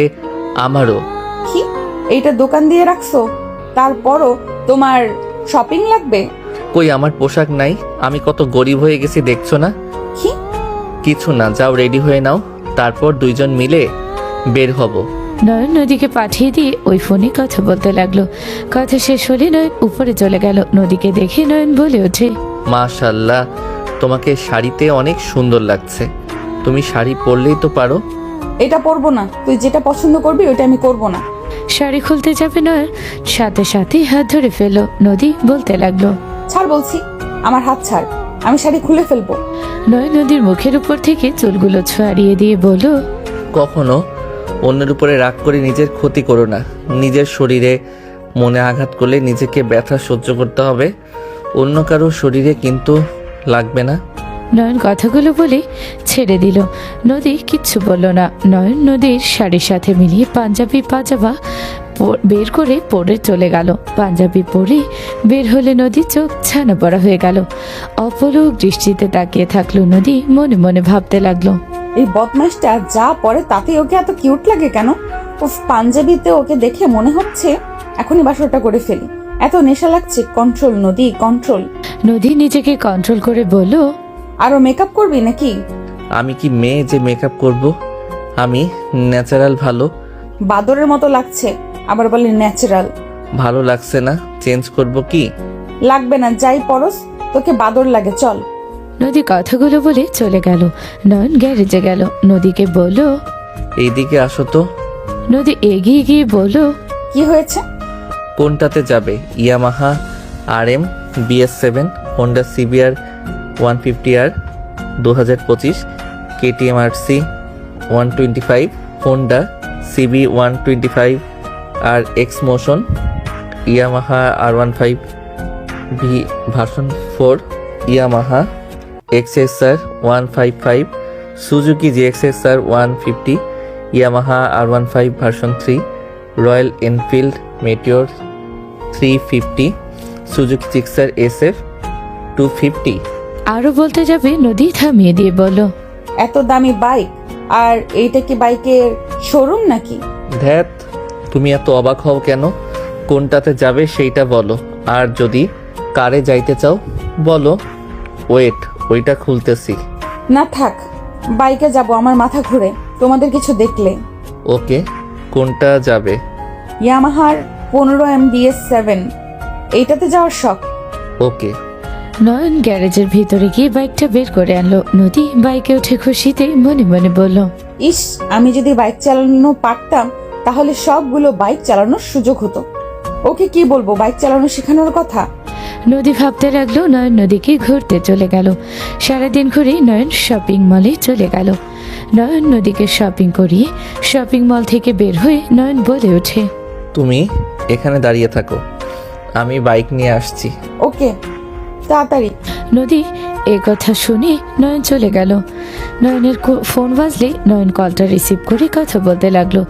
আমারও। কি, এইটা দোকান দিয়ে রাখছো? তারপরও তোমার শপিং লাগবে? কই আমার পোশাক নাই? আমি কত গরিব হয়ে গেছি দেখছো না? কি? কিছু না, যাও রেডি হয়ে নাও, তারপর দুইজন মিলে বের হব। নয়ন নদীকে পাঠিয়ে দিয়ে ওই ফোনে কথা বলতে লাগলো। কথা শেষ হলে নয়ন উপরে চলে গেল। নদীকে দেখে নয়ন বলে ওঠে, মাশাল্লাহ, তোমাকে শাড়িতে অনেক সুন্দর লাগছে। তুমি শাড়ি পরলেই তো পারো। এটা পরবো না, তুই যেটা পছন্দ করবি ওইটা আমি করব না। শাড়ি খুলতে যাবে নয়ন, সাথে সাথে হাত ধরে ফেললো। নদী বলতে লাগলো, ছাড় বলছি, আমার হাত ছাড়, আমি শাড়ি খুলে ফেলবো। নয়ন নদীর মুখের উপর থেকে চুলগুলো ছড়িয়ে দিয়ে বলল, কখনো অন্যের উপরে রাগ করে নিজের ক্ষতি করো না। নিজের শরীরে মনে আঘাত করলে নিজেকে ব্যথা সহ্য করতে হবে, অন্য কারো শরীরে কিন্তু লাগবে না। নয়ন কথাগুলো বলে ছেড়ে দিল। নদী কিচ্ছু বলল না। নয়ন নদীর শাড়ির সাথে মিলিয়ে পাঞ্জাবি পাজামা বের করে পরে চলে গেল। পাঞ্জাবি পরে বের হলে নদী চোখ ছানা পড়া হয়ে গেল। অপলক দৃষ্টিতে তাকিয়ে থাকলো নদী, মনে মনে ভাবতে লাগলো, এই বদমাইশটা যা পরে তাতে ওকে এত কিউট লাগে কেন? উফ, পাঞ্জাবিতে ওকে দেখে মনে হচ্ছে এখনই বাসরটা করে ফেলি। এত নেশা লাগছে। কন্ট্রোল নদী, কন্ট্রোল। নদী নিজেকে কন্ট্রোল করে বলল, আরো মেকআপ করবি নাকি? আমি কি মেয়ে যে মেকআপ করব? আমি ন্যাচারাল ভালো। বাদরের মতো লাগছে, আবার বলে ন্যাচারাল। ভালো লাগছে না, চেঞ্জ করব কি? লাগবে না, যাই পরস, তোকে বাদর লাগে, চল। নদী কথাগুলো বলে চলে গেল। নয়ন গ্যারেজে গেল। নদীকে বলল, এইদিকে আসো তো। নদী এগিয়ে গিয়ে বলল, কি হয়েছে? কোনটাতে যাবে? Yamaha RM BS7, Honda CBR 150R 2025, KTM RC 125, Honda CB 125 আর X Motion, Yamaha R15 V version 4, Yamaha XSR 155, Suzuki GXSR 150, Yamaha R15 version 3, royal Enfield Meteor 350, Suzuki Gixxer SF 250। আরো বলতে যাবে নদী থামিয়ে দিয়ে বলল, এত দামি বাইক, আর এইটা কি বাইকের শোরুম নাকি? ধ্যাত, তুমি এত অবাক হও কেন? কোনটাতে যাবে সেইটা বলো, আর যদি কারে যাইতে চাও বলো। ওয়েট, ওইটা খুলতেছি। না থাক, বাইকে যাব, আমার মাথা ঘুরে তোমাদের কিছু দেখলে। ওকে, কোনটা যাবে? ইয়ামাহার 15 BS7, এইটাতে যাওয়ার শখ। ওকে। নয়ন গ্যারেজের ভিতরে গিয়ে বাইকটা বের করে আনলো। নদী বাইকে উঠে খুশিতে মনে মনে বলল, ইস, আমি যদি বাইক চালানো পারতাম তাহলে সবগুলো বাইক চালানোর সুযোগ হতো। ওকে কি বলবো বাইক চালানো শেখানোর কথা? নদী ভাবতে লাগলো। নয়ন নদীকে ঘুরতে চলে গেল। সারাদিন ঘুরে নয়ন শপিং মলে চলে গেল। নয়ন নদীকে শপিং করিয়ে শপিং মল থেকে বের হয়ে নয়ন বলে ওঠে, তুমি এখানে দাঁড়িয়ে থাকো, আমি বাইক নিয়ে আসছি। ওকে, তাড়াতাড়ি। নদী এ কথা শুনে নয়ন চলে গেল। নয়নের ফোন বাজলে নয়ন কলটা রিসিভ করে কথা বলতে লাগলো।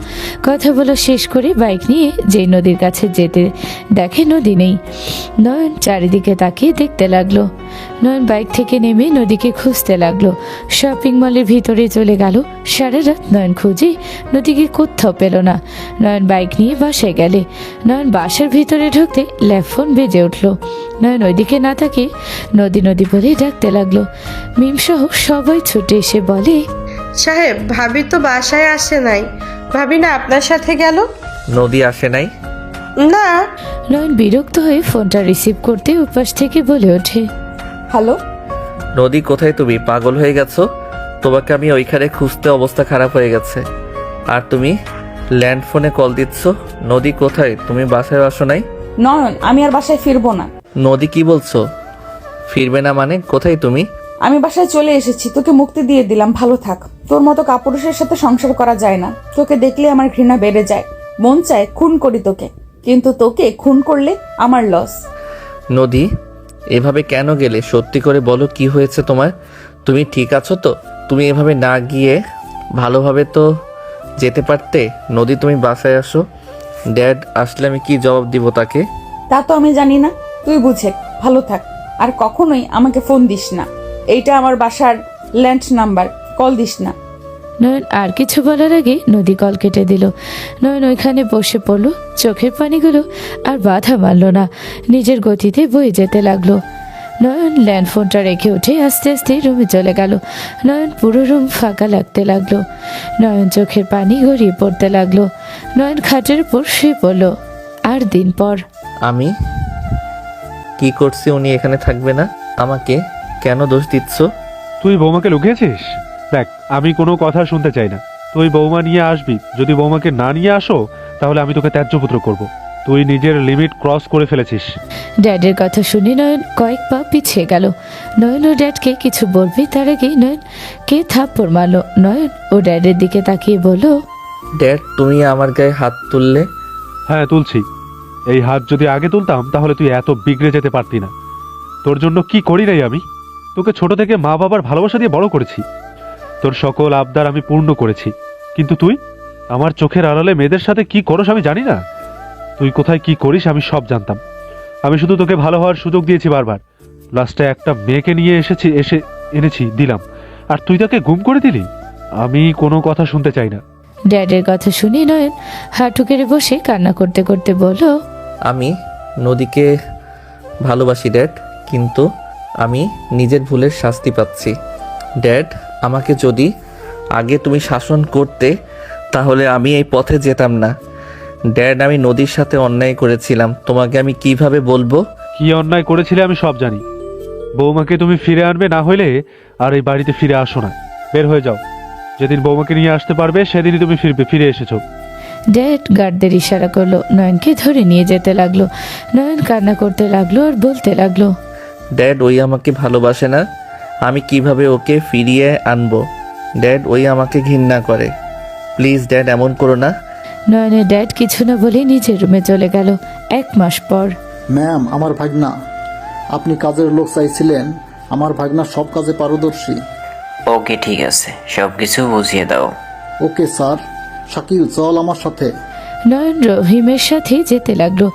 কথা বলা শেষ করে বাইক নিয়ে যে নদীর কাছে যেতে দেখে নদী নেই। নয়ন চারিদিকে তাকিয়ে দেখতে লাগলো। নয়ন বাইক থেকে নেমে নদীকে খুঁজতে লাগলো। শপিং মলের ভিতরে চলে গেল। সারা রাত নয়ন খুঁজে নদীকে কোথাও পেল না। নয়ন বাইক নিয়ে বাসায় গেলে নয়ন বাসার ভিতরে ঢুকতে ল্যাপফোন বেজে উঠলো। নয়ন ওইদিকে না থাকে নদী নদী বলে ডাকতে লাগলো। মিমসহ সবাই ছুটে এসে বলে, সাহেব, ভাবি তো বাসায় আসে নাই। ভাবি না আপনার সাথে গেল? নদী আসে নাই? না। নয়ন বিরক্ত হয়ে ফোনটা রিসিভ করতে উপাস থেকে বলে ওঠে, হ্যালো। নদী কোথায়? তুমি পাগল হয়ে গেছো? তোমাকে আমি ওইখানে খুঁজতে অবস্থা খারাপ হয়ে গেছে, আর তুমি ল্যান্ড ফোনে কল দিচ্ছ। নদী কোথায়? তুমি বাসায় আসো নাই? নয়ন, আমি আর বাসায় ফিরবো না। নদী কি বলছো? ফিরবে না মানে? কোথায় তুমি? আমি বাসায় চলে এসেছি, তোকে মুক্তি দিয়ে দিলাম, ভালো থাক। তোর মতো কাপুরুষের সাথে সংসার করা যায় না। তোকে দেখলে আমার ঘৃণা বেড়ে যায়, মন চায় খুন করি তোকে, কিন্তু তোকে খুন করলে আমার লস। নদী, এভাবে কেন গেলে? সত্যি করে বলো, কি হয়েছে তোমার? তুমি ঠিক আছো তো? তুমি এভাবে না গিয়ে ভালোভাবে তো যেতে পারতে। নদী, তুমি বাসায় আসো। ড্যাড আসলে আমি কি জবাব দিব তাকে? তা তো আমি জানি না, তুই বুঝে। ভালো থাক, আর কখনোই আমাকে ফোন দিস না। এইটা আমার বাসার ল্যান্ড নাম্বার, কল দিস না। নয়ন আর কিছু বলার আগে নদী কল কেটে দিল। নয়ন ওইখানে বসে পড়লো। চোখের পানিগুলো আর বাধা মারল না, নিজের গতিতে বয়ে যেতে লাগলো। নয়ন ল্যান্ড ফোনটা রেখে উঠে আস্তে আস্তে রুমে চলে গেল। নয়ন পুরো রুম ফাঁকা লাগতে লাগলো। নয়ন চোখের পানি গড়িয়ে পড়তে লাগলো। নয়ন খাটের উপর শুয়ে পড়ল। আর দিন পর আমি কি করছি উনি এখানে থাকবে না? আমাকে কেন দোষ দিচ্ছ? তুই বৌমাকে লুকিয়েছিস? দেখ, আমি কোনো কথা শুনতে চাই না। তুই বৌমা নিয়ে আসবি, যদি বৌমাকে না নিয়ে আসো তাহলে আমি তোকে ত্যায্যপুত্র করব। তুই নিজের লিমিট ক্রস করে ফেলেছিস। ড্যাডের কথা শুনে নয়ন কয়েক পা পিছিয়ে গেল। নয়ন ও ড্যাডকে কিছু বলবে তার আগেই নয়ন কে থাপ্পড় মারল। নয়ন ও ড্যাডের দিকে তাকিয়ে বলল, ড্যাড, তুমি আমার গায়ে হাত তুললে। হ্যাঁ, তুলছি। এই হাত যদি আগে তুলতাম তাহলে তুই এত বিগড়ে যেতে পারতি না। তোর জন্য কি করি নাই আমি? তোকে ছোট থেকে মা বাবার ভালোবাসা দিয়ে বড় করেছি। তোর সকল আবদার আমি পূর্ণ করেছি। কিন্তু তুই আমার চোখের আড়ালে মেয়েদের সাথে কি করস আমি জানি না। তুই কোথায় কি করিস আমি সব জানতাম। আমি শুধু তোকে ভালো হওয়ার সুযোগ দিয়েছি বারবার। লাস্টে একটা মেয়েকে নিয়ে এনেছি দিলাম, আর তুই তাকে গুম করে দিলি। আমি কোনো কথা শুনতে চাই না। ড্যাডের কথা শুনে নয়ন হাঁটু কেড়ে বসে কান্না করতে করতে বলল, আমি নদীকে ভালোবাসি ড্যাড, কিন্তু আমি নিজের ভুলের শাস্তি পাচ্ছি। ড্যাড, আমাকে যদি আগে তুমি শাসন করতে তাহলে আমি এই পথে যেতাম না। ড্যাড, আমি নদীর সাথে অন্যায় করেছিলাম, তোমাকে আমি কিভাবে বলবো? কি অন্যায় করেছিলে আমি সব জানি। বৌমাকে তুমি ফিরে আনবে, না হইলে আর এই বাড়িতে ফিরে আসো না। বের হয়ে যাও। যেদিন বৌমাকে নিয়ে আসতে পারবে সেদিনই তুমি ফিরে এসেছো। ড্যাড গার্ডদের ইশারা করলো। নয়নকে ধরে নিয়ে যেতে লাগলো। নয়ন কান্না করতে লাগলো আর বলতে লাগলো, ড্যাড, ওই আমাকে ভালোবাসে না, আমি কিভাবে ওকে ফিরিয়ে আনবো? ড্যাড, ওই আমাকে ঘৃণা করে। প্লিজ ড্যাড, এমন করো না। নয়নের ড্যাড কিছু না বলে নিজের রুমে চলে গেল। 1 মাস পর ম্যাম, আমার ভাগনা, আপনি কাজের লোক চাইছিলেন। আমার ভাগনা সব কাজে পারদর্শী। ওকে, ঠিক আছে, সব কিছু বুঝিয়ে দাও। Okay sir. শাকিল, চল আমার সাথে। নয়ন রহিমের সাথে যেতে লাগলো।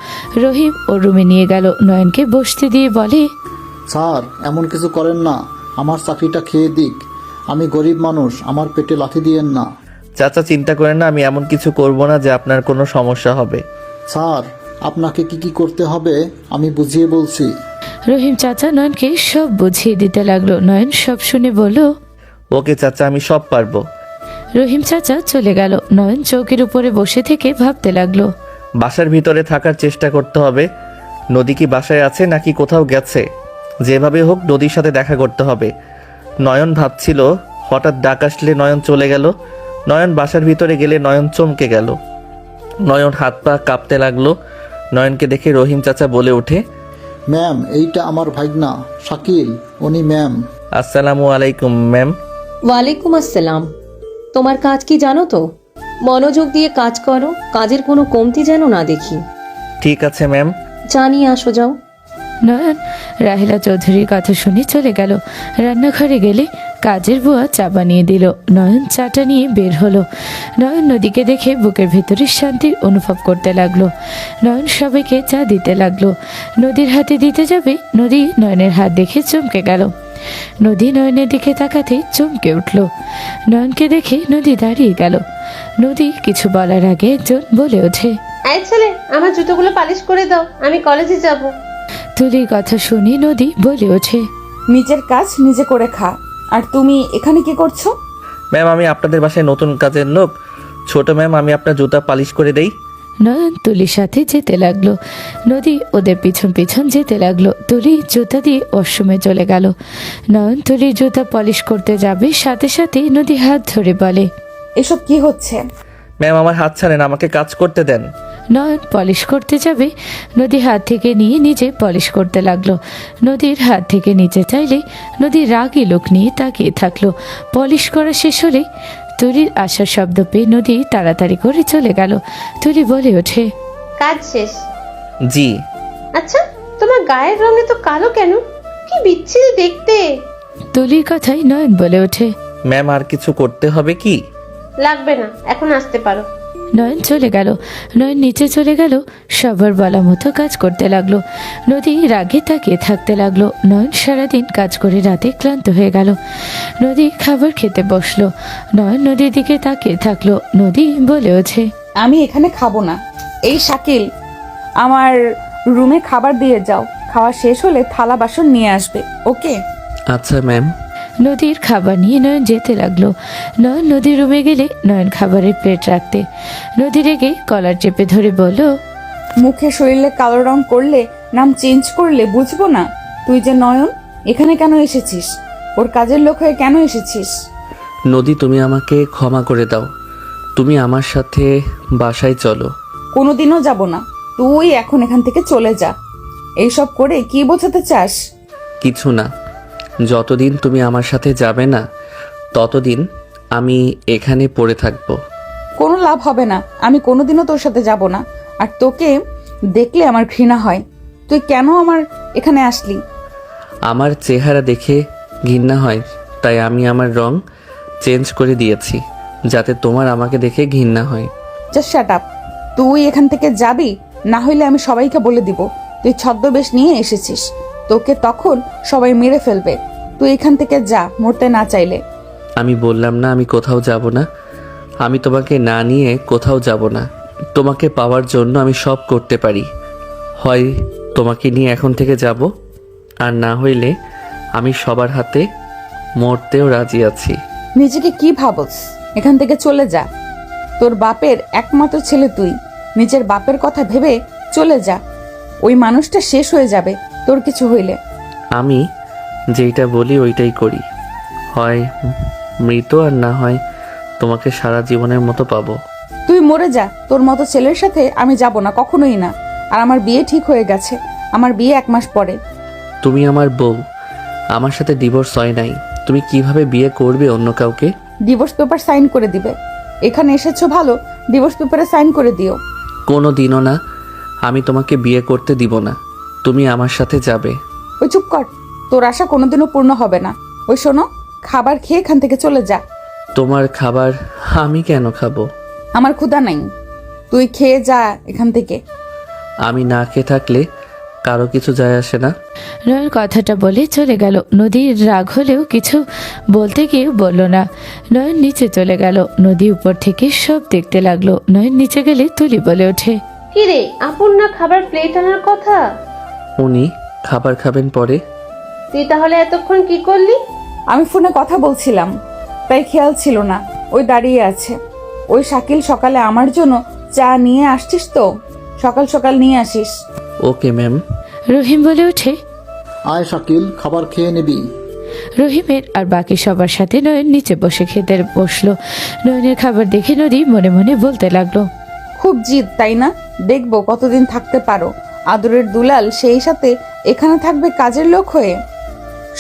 রহিম ওর রুমে নিয়ে গেল। নয়নকে বসতে দিয়ে বলে, স্যার, এমন কিছু করেন না। আমার চাকরিটা খেয়ে দিক। আমি গরিব মানুষ, আমার পেটে লাথি দিয়েন না। চাচা, চিন্তা করেন না, আমি এমন কিছু করব না যে আপনার কোনো সমস্যা হবে। স্যার, আপনাকে কি কি করতে হবে আমি বুঝিয়ে বলছি। রহিম চাচা নয়নকে সব বুঝিয়ে দিতে লাগলো। নয়ন সব শুনে বলল, ওকে চাচা, আমি সব পারবো। রহিম চাচা চলে গেল। নয়ন চৌকির উপরে বসে থেকে ভাবতে লাগলো। বাসার ভিতরে থাকার চেষ্টা করতে হবে। নদী কি বাসায় আছে নাকি কোথাও গেছে? যেভাবে হোক নদীর সাথে দেখা করতে হবে। নয়ন ভাবছিল, হঠাৎ ডাক আসলে নয়ন চলে গেল। নয়ন বাসার ভিতরে গেলে নয়ন চমকে গেল। নয়ন হাত পা কাঁপতে লাগলো। নয়নকে দেখে রহিম চাচা বলে ওঠে, ম্যাম, এইটা আমার ভাগনা শাকিল, উনি ম্যাম। আসসালামু আলাইকুম ম্যাম। ওয়ালাইকুম আসসালাম। তোমার কাজ কি জানো তো? মনোযোগ দিয়ে কাজ করো, কাজের কোনো কমতি যেন না দেখি। ঠিক আছে ম্যাম। জানিয়ে আসো, যাও। নয়ন রাহিলা চৌধুরীর কথা শুনে চলে গেল। রান্নাঘরে গেলে কাজের বুয়া চা বানিয়ে দিল। নয়ন চাটা নিয়ে বের হলো। নয়ন নদীকে দেখে বুকের ভেতরে শান্তির অনুভব করতে লাগলো। নয়ন সবাইকে চা দিতে লাগলো। নদীর হাতে দিতে যাবে, নদী নয়নের হাত দেখে চমকে গেল। নদী নয়নের দিকে তাকাতে চমকে উঠল। নয়নকে দেখে নদী দাঁড়িয়ে গেল। নদী কিছু বলার আগে একজন বলে ওঠে, এই ছেলে, আমার জুতোগুলো পালিশ করে দাও, আমি কলেজে যাব। তুলির কথা শুনে নদী বলে ওঠে, নিজের কাজ নিজে করে খা। আর তুমি এখানে কি করছো? ম্যাম, আমি আপনাদের বাসায় নতুন কাজের লোক। ছোট ম্যাম, আমি আপনার জুতা পালিশ করে দেই। নয়ন তুলির সাথে যেতে লাগলো। নদী ওদের পিছন পিছন যেতে লাগলো। তুলি জুতা দিয়ে ওয়াশরুমে চলে গেল। নয়ন তুলির জুতা পলিশ করতে যাবে, সাথে সাথে নদী হাত ধরে বলে, এসব কি হচ্ছে? ম্যাম, আমার হাত ছাড়েন, আমাকে কাজ করতে দেন। নয়ন পলিশ করতে যাবে, নদী হাত থেকে নিয়ে নিজে পলিশ করতে লাগলো। নদীর হাত থেকে নিচে চাইলে নদী রাগী লোক নিয়ে তাকিয়ে থাকলো। পলিশ করা শেষ হলে তুলির আসার শব্দ পেয়ে নদী তাড়াতাড়ি করে চলে গেল। তুলি বলে ওঠে, কাজ শেষ? জি। আচ্ছা, তোমার গায়ের রঙে তো কালো কেন? কি বিচ্ছিরি দেখতে। তুলির কথাই নয়ন বলে ওঠে, ম্যাম, আর কিছু করতে হবে কি? লাগবে না, এখন আসতে পারো। নয়ন চলে গেল। নয়ন নিচে চলে গেল, সবার বলা মতো কাজ করতে লাগলো। নদী রাগে তাকিয়ে থাকতে লাগলো। নয়ন সারাদিন কাজ করে রাতে ক্লান্ত হয়ে গেল। নদী খাবার খেতে বসলো। নয়ন নদীর দিকে তাকিয়ে থাকলো। নদী বলে ওঠে, আমি এখানে খাবো না। এই শাকিল, আমার রুমে খাবার দিয়ে যাও, খাওয়া শেষ হলে থালা বাসন নিয়ে আসবে, ওকে? আচ্ছা ম্যাম। নদীর খাবার নিয়ে নয়ন যেতে লাগলো। নয়ন নদীর রুমে গেলে নয়ন খাবারের প্লেট রাখতে নদী রেগে কলার চেপে ধরে বলল, মুখে শরীরে কালো রং করলে, নাম চেঞ্জ করলে বুঝবো না? তুই যে নয়ন, এখানে কেন এসেছিস? ওর কাজের লোক হয়ে কেন এসেছিস? নদী, তুমি আমাকে ক্ষমা করে দাও। তুমি আমার সাথে বাসায় চলো। কোনোদিনও যাব না। তুই এখন এখান থেকে চলে যা। এইসব করে কি বোঝাতে চাস? কিছু না, যতদিন তুমি আমার সাথে যাবে না ততদিন আমি এখানে পড়ে থাকবো। কোনো লাভ হবে না। আমি কোনোদিনও তোর সাথে যাব না। আর তোকে দেখলে আমার ঘৃণা হয়। তুই কেন আমার এখানে আসলি? আমার চেহারা দেখে ঘৃণা হয়, তাই আমি আমার রং চেঞ্জ করে দিয়েছি যাতে তোমার আমাকে দেখে ঘৃণা হয়। Just shut up. তুই এখান থেকে যাবি, না হইলে আমি সবাইকে বলে দিব তুই ছদ্মবেশ নিয়ে এসেছিস। তোকে তখন সবাই মেরে ফেলবে। তুই এখান থেকে যা, মরতে না চাইলে। আমি বললাম না আমি কোথাও যাব না। আমি তোমাকে না নিয়ে কোথাও যাব না। তোমাকে পাওয়ার জন্য আমি সব করতে পারি। হয় তোমাকে নিয়ে এখন থেকে যাব, আর না হইলে আমি সবার হাতে মরতেও রাজি আছি। নিজেকে কি ভাবস? এখান থেকে চলে যা। তোর বাপের একমাত্র ছেলে তুই। নিজের বাপের কথা ভেবে চলে যা। ওই মানুষটা শেষ হয়ে যাবে তোর কিছু হইলে। আমি যেইটা বলি ওইটাই করি। হয় মৃত, আর না হয় তোমাকে সারা জীবনের মতো পাবো। তুই মরে যা। তোর মতো ছেলের সাথে আমি যাব না, কখনোই না। আর আমার বিয়ে ঠিক হয়ে গেছে। আমার বিয়ে 1 মাস পরে। তুমি আমার বউ, আমার সাথে ডিভোর্স হয় নাই। তুমি কিভাবে বিয়ে করবে অন্য কাউকে? ডিভোর্স পেপার সাইন করে দিবে। এখানে এসেছো ভালো, ডিভোর্স পেপারে সাইন করে দিও। কোনো দিনও না। আমি তোমাকে বিয়ে করতে দিব না। তুমি আমার সাথে যাবে। ওই চুপ কর। তোর আশা কোনোদিনও পূর্ণ হবে না। ওই শোনো, খাবার খেয়ে এখান থেকে চলে যা। তোমার খাবার আমি কেন খাবো? আমার ক্ষুধা নাই। তুই খেয়ে যা এখান থেকে। আমি না খেয়ে থাকলে কারো কিছু যায় আসে না। নয়ন কথাটা বলে চলে গেল। নদীর রাগ হলেও কিছু বলতে গিয়ে বলল না। নয়ন নিচে চলে গেল। নদী উপর থেকে সব দেখতে লাগলো। নয়ন নিচে গেলে তুলি বলে ওঠে, কি রে, আপন না খাবার প্লেট আনার কথা? উনি খাবার খাবেন পরে। তুই তাহলে এতক্ষণ কি করলি? আমি ফোনে কথা বলছিলাম, তাই খেয়াল ছিল না। ওই দাঁড়িয়ে আছে। ওই শাকিল সকালে আমার জন্য চা নিয়ে আসছিস তো? সকাল সকাল নিয়ে আসিস। Okay ma'am. রহিম বলে ওঠে। আয় শাকিল, খাবার খেয়ে নিবি। রহিমের আর বাকি সবার সাথে নয়ন নিচে বসে খেতে বসলো। নয়নের খাবার দেখে নদী মনে মনে বলতে লাগলো, খুব জিদ তাই না? দেখবো কতদিন থাকতে পারো। আদরের দুলাল সেই সাথে এখানে থাকবে কাজের লোক হয়ে।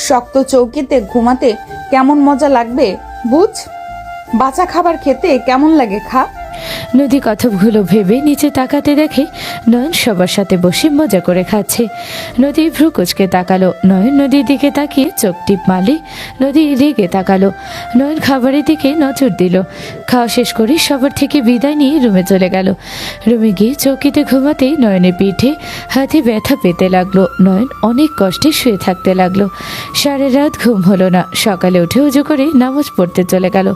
শক্ত চৌকিতে ঘুমাতে কেমন মজা লাগবে বুঝ। বাঁচা খাবার খেতে কেমন লাগে খা। নদী কথাগুলো ভেবে নিচে তাকাতে দেখে নয়ন সবার সাথে বসে মজা করে খাচ্ছে। নদী ভ্রু কুচকে তাকালো। নয়ন নদীর দিকে তাকিয়ে চোখ টিপ মারলে নদী রেগে তাকালো। নয়ন খাবারের দিকে নজর দিল। খাওয়া শেষ করে সবার থেকে বিদায় নিয়ে রুমে চলে গেল। রুমে গিয়ে চৌকিতে ঘুমাতেই নয়নের পিঠে হাতে ব্যথা পেতে লাগলো। নয়ন অনেক কষ্টে শুয়ে থাকতে লাগলো। সারা রাত ঘুম হলো না। সকালে উঠে উজু করে নামাজ পড়তে চলে গেল।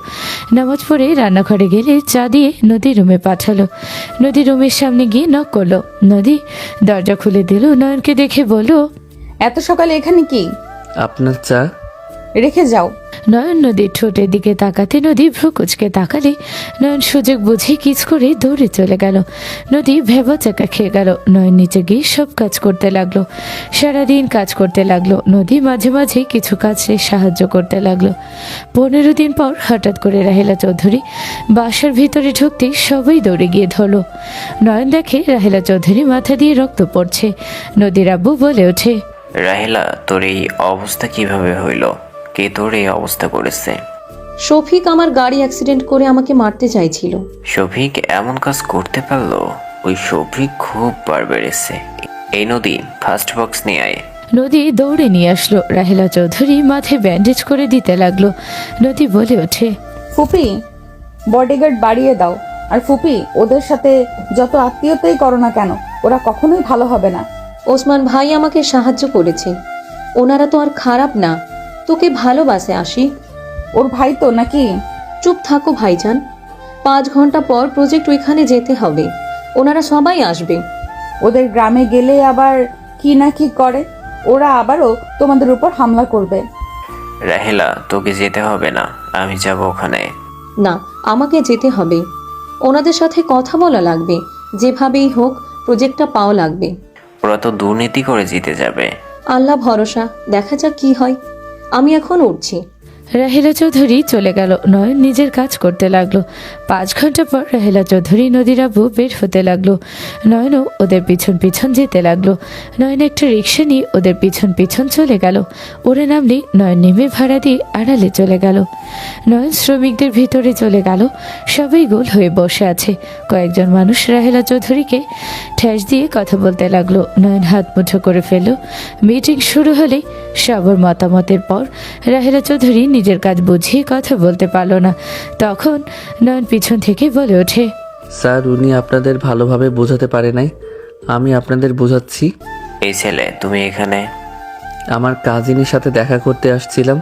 নামাজ পড়ে রান্নাঘরে গেলে চা দিয়ে নদী রুমে পাঠালো। নদী রুমের সামনে গিয়ে নক করলো। নদী দরজা খুলে দিল। নয়নকে দেখে বলল, এত সকালে এখানে কি? আপনার চা। রেখে যাও। নয়ন নদীর ঠোঁটের দিকে তাকাতে নদী ভ্রু কুচকে তাকালে নয়ন সুযোগ বুঝে কিচ করে দৌড়ে চলে গেল। নদী ভেবা চাকা খেয়ে গেল। নয়ন নিচে গিয়ে সব কাজ করতে লাগলো। সারাদিন কাজ করতে লাগলো। নদী মাঝে মাঝে কিছু কাজে সাহায্য করতে লাগলো। 15 দিন পর হঠাৎ করে রাহেলা চৌধুরী বাসার ভিতরে ঢুকতেই সবাই দৌড়ে গিয়ে ধরলো। নয়ন দেখে রাহেলা চৌধুরী মাথা দিয়ে রক্ত পড়ছে। নদীর আব্বু বলে ওঠে, রাহেলা, তোর এই অবস্থা কিভাবে হইল? কে তোর এই অবস্থা করেছে? শফিক আমার গাড়ি অ্যাক্সিডেন্ট করে আমাকে মারতে চাইছিল। শফিক এমন কাজ করতে পারলো? ওই শফিক খুব বার বেড়েছে। এই নদী, ফার্স্ট বক্স নিয়ে আয়। নদী দৌড়ে নিয়ে আসলো। রাহেলা চৌধুরী মাথায় ব্যান্ডেজ করে দিতে লাগলো। নদী বলে ওঠে, ফুপি, বডিগার্ড বাড়িয়ে দাও। আর ফুপি, ওদের সাথে যত আত্মীয়তাই করো না কেন, ওরা কখনোই ভালো হবে না। ওসমান ভাই আমাকে সাহায্য করেছে। ওনারা তো আর খারাপ না, তোকে ভালোবাসে আসি। ওর ভাই তো নাকি? চুপ থাকো ভাইজান। 5 ঘন্টা পর প্রজেক্ট ওইখানে যেতে হবে। ওনারা সবাই আসবে। ওদের গ্রামে গেলে আবার কি না কি করে, ওরা আবারও তোমাদের উপর হামলা করবে। রাহেলা, তোকে যেতে হবে না, আমি যাব ওখানে। না, আমাকে যেতে হবে। ওনাদের সাথে কথা বলা লাগবে, যেভাবেই হোক প্রজেক্টটা পাওয়া লাগবে। ওরা তো দুর্নীতি করে জিতে যাবে। আল্লাহ ভরসা, দেখা যাক কি হয়। আমি এখন উঠছি। রাহেলা চৌধুরী চলে গেল। নয়ন নিজের কাজ করতে লাগলো। 5 ঘন্টা পর রাহেলা চৌধুরী নদীর আব্বু বের হতে লাগলো। নয়নও ওদের পিছন পিছন যেতে লাগলো। নয়ন একটা রিক্সা নিয়ে ওদের পিছন পিছন চলে গেল। ওরা নামলেই নয়ন নেমে ভাড়া দিয়ে আড়ালে চলে গেল। নয়ন শ্রমিকদের ভিতরে চলে গেল। সবাই গোল হয়ে বসে আছে। কয়েকজন মানুষ রাহেলা চৌধুরীকে ঠেস দিয়ে কথা বলতে লাগলো। নয়ন হাত মুঠো করে ফেলল। মিটিং শুরু হলে সবার মতামতের পর রাহেলা চৌধুরী নিজের কাজ বুঝিয়ে কথা বলতে পারল না। তখন নয়ন পিছন থেকে বলে ওঠে, স্যার, উনি আপনাদের ভালোভাবে বোঝাতে পারে নাই, আমি আপনাদের বোঝাচ্ছি। এই ছেলে, তুমি এখানে? আমার কাজিনের সাথে দেখা করতে আসছিলাম।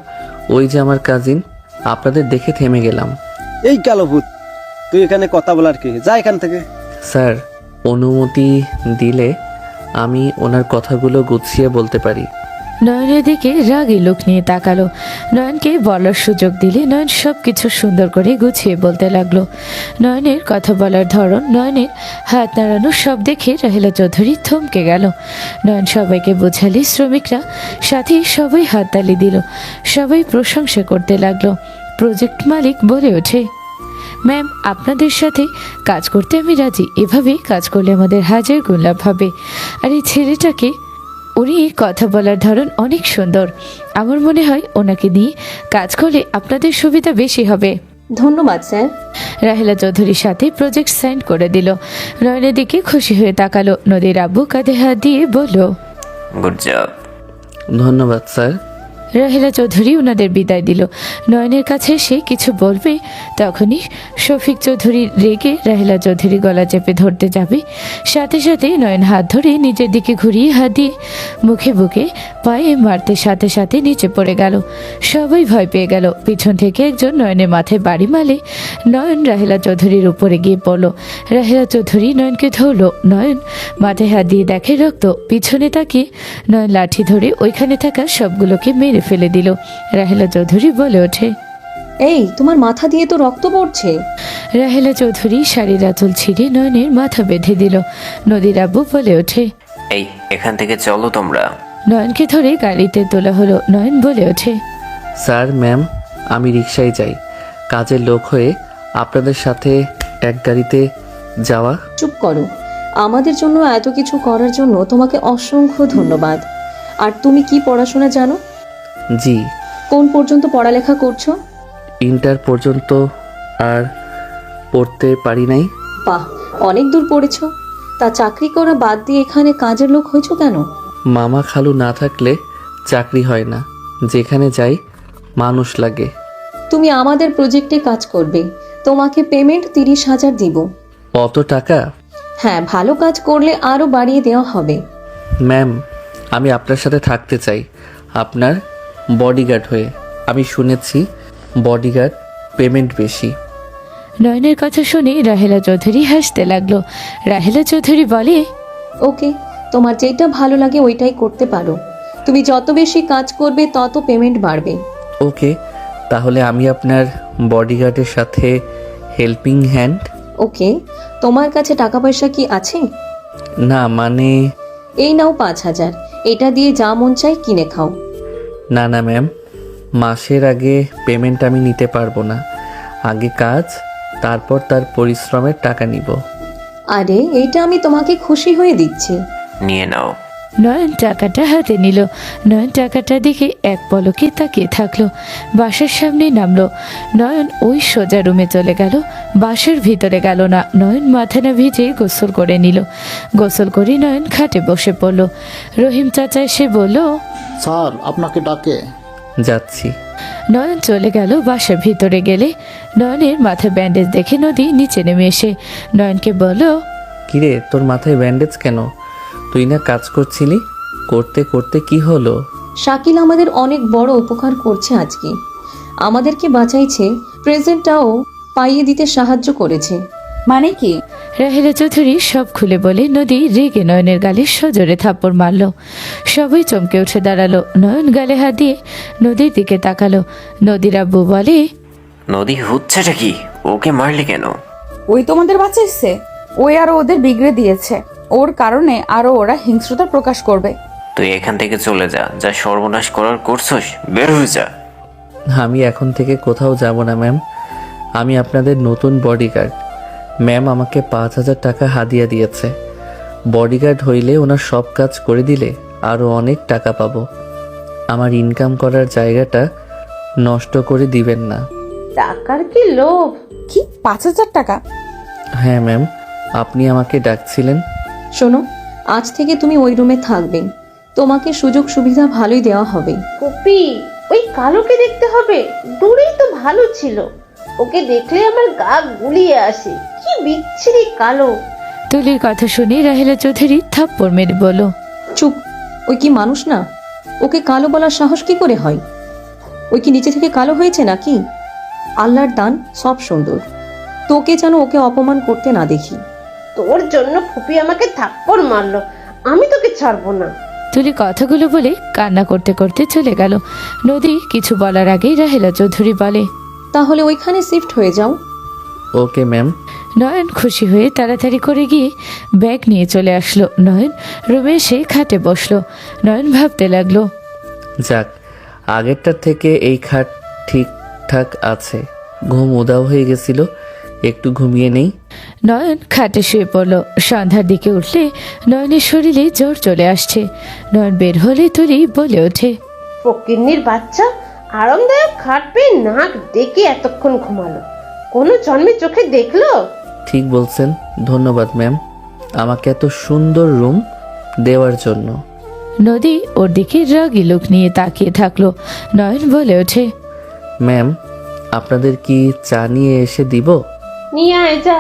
ওই যে আমার কাজিন, আপনাদের দেখে থেমে গেলাম। এই কালো ভূত, তুই এখানে কথা বলার কি? যা এখান থেকে। স্যার, অনুমতি দিলে আমি ওনার কথাগুলো গুছিয়ে বলতে পারি। নয়নের দিকে রাগী লোক নিয়ে তাকালো। নয়নকে বলার সুযোগ দিলে নয়ন সব কিছু সুন্দর করে গুছিয়ে বলতে লাগলো। নয়নের কথা বলার ধরন, নয়নের হাত নাড়ানো সব দেখে রাহেলা চৌধুরী থমকে গেল। নয়ন সবাইকে বোঝালে শ্রমিকরা সাথে সবাই হাততালি দিল। সবাই প্রশংসা করতে লাগলো। প্রজেক্ট মালিক বলে ওঠে, ম্যাম, আপনাদের সাথে কাজ করতে আমি রাজি। এভাবে কাজ করলে আমাদের হাজার গুণ লাভ হবে। আর এই ছেলেটাকে, উনি কথা বলার ধরন অনেক সুন্দর। আমার মনে হয় ওনাকে নিয়ে কাজ করলে আপনাদের সুবিধা বেশি হবে। ধন্যবাদ স্যার। রাহেলা চৌধুরীর সাথে প্রজেক্ট সাইন করে দিল। নয়নের দিকে খুশি হয়ে তাকালো। নদীর আব্বু কাঁধে হাত দিয়ে বলল, গুড জব। ধন্যবাদ স্যার। রাহেলা চৌধুরী ওনাদের বিদায় দিল। নয়নের কাছে সে কিছু বলবে, তখনই শফিক চৌধুরী রেগে রাহেলা চৌধুরী গলা চেপে ধরতে যাবে। সাথে সাথে নয়ন হাত ধরে নিজের দিকে ঘুরিয়ে হাত দিয়ে মুখে বুকে পায়ে মারতে সাথে সাথে নিচে পড়ে গেল। সবাই ভয় পেয়ে গেল। পিছন থেকে একজন নয়নের মাথায় বাড়ি মারলে নয়ন রাহেলা চৌধুরীর উপরে গিয়ে পড়ল। রাহেলা চৌধুরী নয়নকে ধরল। নয়ন মাথায় হাত দিয়ে দেখে রক্ত। পিছনে তাকিয়ে নয়ন লাঠি ধরে ওইখানে থাকা সবগুলোকে মেরে ফেলে দিল। রাহেলা চৌধুরী বলে ওঠে, এই, তোমার মাথা দিয়ে তো রক্ত পড়ছে। রাহেলা চৌধুরী শাড়ির আঁচল ছিঁড়ে নয়নের মাথা বেঁধে দিল। নদীর আব্বু বলে ওঠে, এই, এখান থেকে চলো তোমরা। নয়নকে ধরে গাড়িতে তোলা হলো। নয়ন বলে ওঠে, স্যার, ম্যাম, আমি রিকশায় যাই। কাজের লোক হয়ে আপনাদের সাথে এক গাড়িতে যাওয়া। চুপ করো। আমাদের জন্য এত কিছু করার জন্য তোমাকে অসংখ্য ধন্যবাদ। আর তুমি কি পড়াশোনা জানো? জি, কোন পর্যন্ত পড়ালেখা করছো? ইন্টার পর্যন্ত, আর পড়তে পারি নাই। বাহ, অনেক দূর পড়েছো। তা চাকরি করা বাদ দিয়ে এখানে কাজের লোক হয়েছো কেন? মামা খালু না থাকলে চাকরি হয় না। যেখানে যাই মানুষ লাগে। তুমি আমাদের প্রজেক্টে কাজ করবে। তোমাকে পেমেন্ট 30,000 দিব। অত টাকা? হ্যাঁ, ভালো কাজ করলে আরও বাড়িয়ে দেওয়া হবে। ম্যাম, আমি আপনার সাথে থাকতে চাই, আপনার বডিগার্ড হয়ে। আমি শুনেছি বডিগার্ড পেমেন্ট বেশি। নয়নের কথা শুনে রাহেলা চৌধুরী হাসতে লাগলো। রাহেলা চৌধুরী বলে, ওকে, তোমার যেটা ভালো লাগে ওইটাই করতে পারো। তুমি যত বেশি কাজ করবে তত পেমেন্ট বাড়বে। ওকে, তাহলে আমি আপনার বডিগার্ডের সাথে হেল্পিং হ্যান্ড। ওকে, তোমার কাছে টাকা পয়সা কি আছে? না, মানে এই নাও 5,000। এটা দিয়ে যা মন চাই কিনে খাও। না না ম্যাম, মাসের আগে পেমেন্ট আমি নিতে পারবো না। আগে কাজ, তারপর তার পরিশ্রমের টাকা নিব। আরে, এইটা আমি তোমাকে খুশি হয়ে দিচ্ছি। নিয়ে নাও। নয়ন টাকাটা হাতে নিল। নয়ন টাকাটা দেখে এক পলকে তাকিয়ে থাকলো। বাসার সামনে নামলো। নয়ন ওই সোজা রুমে চলে গেল, বাসার ভিতরে গেল না। নয়ন মাথা না ভিজে গোসল করে নিল। গোসল করে নয়ন খাটে বসে পড়ল। রহিম চাচা এসে বলল, স্যার আপনাকে ডাকে। যাচ্ছি। নয়ন চলে গেল। বাসার ভিতরে গেলে নয়নের মাথায় ব্যান্ডেজ দেখে নদী নিচে নেমে এসে নয়নকে বলল, কিরে, তোর মাথায় ব্যান্ডেজ কেন? তুই না কাজ করছিলি? করতে করতে কি হলো? শাকিল আমাদের অনেক বড় উপকার করছে আজকে। আমাদেরকে বাঁচাইছে, প্রেজেন্টটাও পাইয়ে দিতে সাহায্য করেছে। মানে কি? রাহেলা চৌধুরী সব খুলে বলে নদী রেগে নয়নের গালে সজোরে থাপ্পড় মারল। সবাই চমকে উঠে দাঁড়ালো। নয়ন গালে হাত দিয়ে নদীর দিকে তাকালো। নদীর আব্বু বলে, নদী হচ্ছেটা কি? ওকে মারলি কেন? ওই তোমাদের বাঁচাইছে, ওই আরো ওদের বিগড়ে দিয়েছে, ওর কারণে আরো ওরা হিংস্রতা প্রকাশ করবে। তুই এখান থেকে চলে যা, যা সর্বনাশ করার করছস বের হয়ে যা। আমি এখন থেকে কোথাও যাব না ম্যাম। আমি আপনাদের নতুন বডিগার্ড। ম্যাম আমাকে 5,000 টাকা হাদিয়া দিয়েছে। বডিগার্ড হইলে ওনার সব কাজ করে দিলে আরও অনেক টাকা পাবো। আমার ইনকাম করার জায়গাটা নষ্ট করে দিবেন না। টাকার কি লোভ! কি 5,000 টাকা? হ্যাঁ ম্যাম, আপনি আমাকে ডাকছিলেন। শোনো, আজ থেকে তুমি ওই রুমে থাকবে। তোমাকে সুযোগ সুবিধা ভালোই দেওয়া হবে। পপি, ওই কালোকে দেখতে হবে? দূরেই তো ভালো ছিল, ওকে দেখলে আমার গা গুলিয়ে আসে। কি বিচ্ছিরি কালো! তুলির কথা শুনে রাহেলা চৌধুরী থাপ্পড় মেরে বলল, চুপ! ওই কি মানুষ না? ওকে কালো বলার সাহস কি করে হয়? ওই কি নিচে থেকে কালো হয়েছে নাকি? আল্লাহর দান, সব সুন্দর। তোকে যেন ওকে অপমান করতে না দেখি। তোর জন্য ফুপি আমাকে থাপ্পড় মারলো, আমি তোকে ছাড়বো না। তুলি কথাগুলো বলে কান্না করতে করতে চলে গেল। নদী কিছু বলার আগেই রাহেলা চৌধুরী বলে, তাহলে ওইখানে শিফট হয়ে যাও। Okay ma'am. নয়ন খুশি হয়ে তাড়াতাড়ি করে গিয়ে ব্যাগ নিয়ে চলে আসলো। নয়ন রুমে এসে খাটে বসলো। নয়ন ভাবতে লাগলো, যাক, আগেরটার থেকে এই খাট ঠিকঠাক আছে। ঘুম উদাও হয়ে গেছিল, একটু ঘুমিয়ে নেই। নয়ন খাটে শুয়ে পড়লো। সন্ধ্যার দিকে উঠলে নয়নের শরীরে জ্বর চলে আসছে। নয়ন বের হলে তুলি বলে ওঠে, ফকিন্নির বাচ্চা আরামদায়ক খাট পেয়ে নাক ডেকে এতক্ষণ ঘুমালো, কোনো জন্মে চোখে দেখলো? ঠিক বলছেন, ধন্যবাদ ম্যাম আমাকে এত সুন্দর রুম দেওয়ার জন্য। নদী ওর দিকে রাগী লোক নিয়ে তাকিয়ে থাকলো। নয়ন বলে ওঠে, ম্যাম আপনাদের কি চা নিয়ে এসে দিব? নিয়ে আয় যা।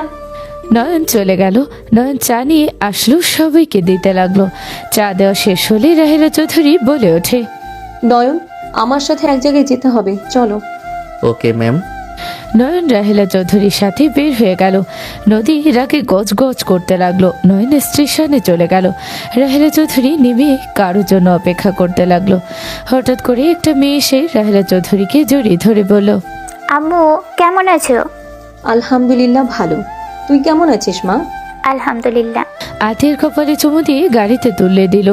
নয়ন চলে গেল। নয়ন চা নিয়ে আসলো, সবাইকে দিতে লাগলো। চা দেওয়া শেষ হলে রাহেলা চৌধুরী বলে ওঠে, নয়ন, আমার সাথে এক জায়গায় যেতে হবে, চলো। Okay ma'am. নয়ন রাহেলা চৌধুরীর সাথে বের হয়ে গেল। নদী রাগে গজ গজ করতে লাগলো। নয়ন স্টেশনে চলে গেল। রাহেলা চৌধুরী নেমে কারোর জন্য অপেক্ষা করতে লাগলো। হঠাৎ করে একটা মেয়ে এসে রাহেলা চৌধুরীকে জড়িয়ে ধরে বলল, আম্মু কেমন আছো? আলহামদুলিল্লাহ ভালো। তুই কেমন আছিস মা? আলহামদুলিল্লাহ। আতিয়ার কপালে চুমু দিয়ে গাড়িতে তুলে দিল।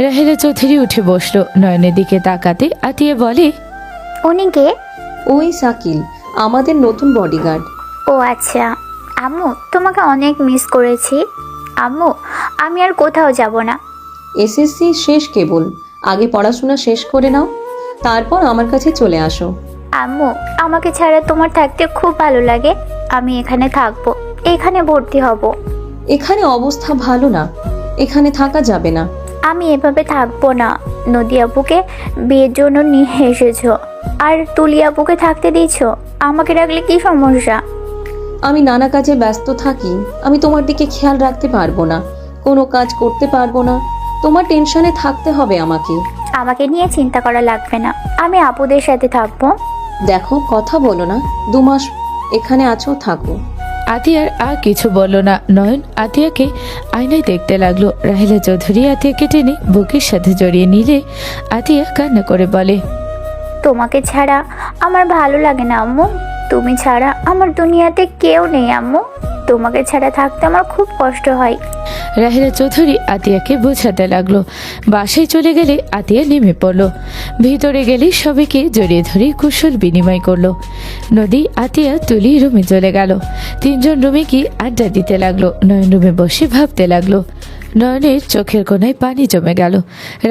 রাহেলা চৌধুরী উঠে বসলো। নয়নের দিকে তাকাতে আতিয়া বলে, উনি কে? ওই শাকিল, আমাদের নতুন বডিগার্ড। ও আচ্ছা। আম্মু তোমাকে অনেক মিস করেছি। আম্মু আমি আর কোথাও যাব না। এসএসসি শেষ কেবল, আগে পড়াশোনা শেষ করে নাও, তারপর আমার কাছে চলে আসো। আম্মু আমাকে ছাড়া তোমার থাকতে খুব ভালো লাগে। আমি এখানে থাকবো, এখানে ভর্তি হব। এখানে অবস্থা ভালো না, এখানে থাকা যাবে না। আমি এভাবে থাকবো না। নদী আপুকে বিয়ের জন্য নিয়ে এসেছো, আর তুলি আপুকে থাকতে দিয়েছো। আমাকে রাখলে কি সমস্যা? আমি নানা কাজে ব্যস্ত থাকি, আমি তোমার দিকে খেয়াল রাখতে পারবো না, কোনো কাজ করতে পারবো না। তোমার টেনশনে থাকতে হবে আমাকে। আমাকে নিয়ে চিন্তা করা লাগবে না, আমি আপুদের সাথে থাকবো। দেখো, কথা বলো না, 2 মাস এখানে আছো, থাকো। আতিয়ার আর কিছু বলল না। নয়ন আতিয়াকে আয়নায় দেখতে লাগলো। রাহেলা চৌধুরী আতিয়াকে টেনে বুকের সাথে জড়িয়ে নিলে আতিয়া কান্না করে বলে, তোমাকে ছাড়া আমার ভালো লাগে না আম্মু। তুমি ছাড়া আমার দুনিয়াতে কেউ নেই আম্মু। তোমাকে ছাড়া থাকতে আমার খুব কষ্ট হয়। রাহেলা চৌধুরী আতিয়াকে বোঝাতে লাগলো। বাসায় চলে গেলে আতিয়া নেমে পড়লো। ভিতরে গেলে সবাইকে জড়িয়ে ধরে কুশল বিনিময় করলো। নদী, আতিয়া, তুলি রুমে চলে গেল। 3 জন রুমে কি আড্ডা দিতে লাগলো। নয়ন রুমে বসে ভাবতে লাগলো। নয়নের চোখের কোনায় পানি জমে গেল।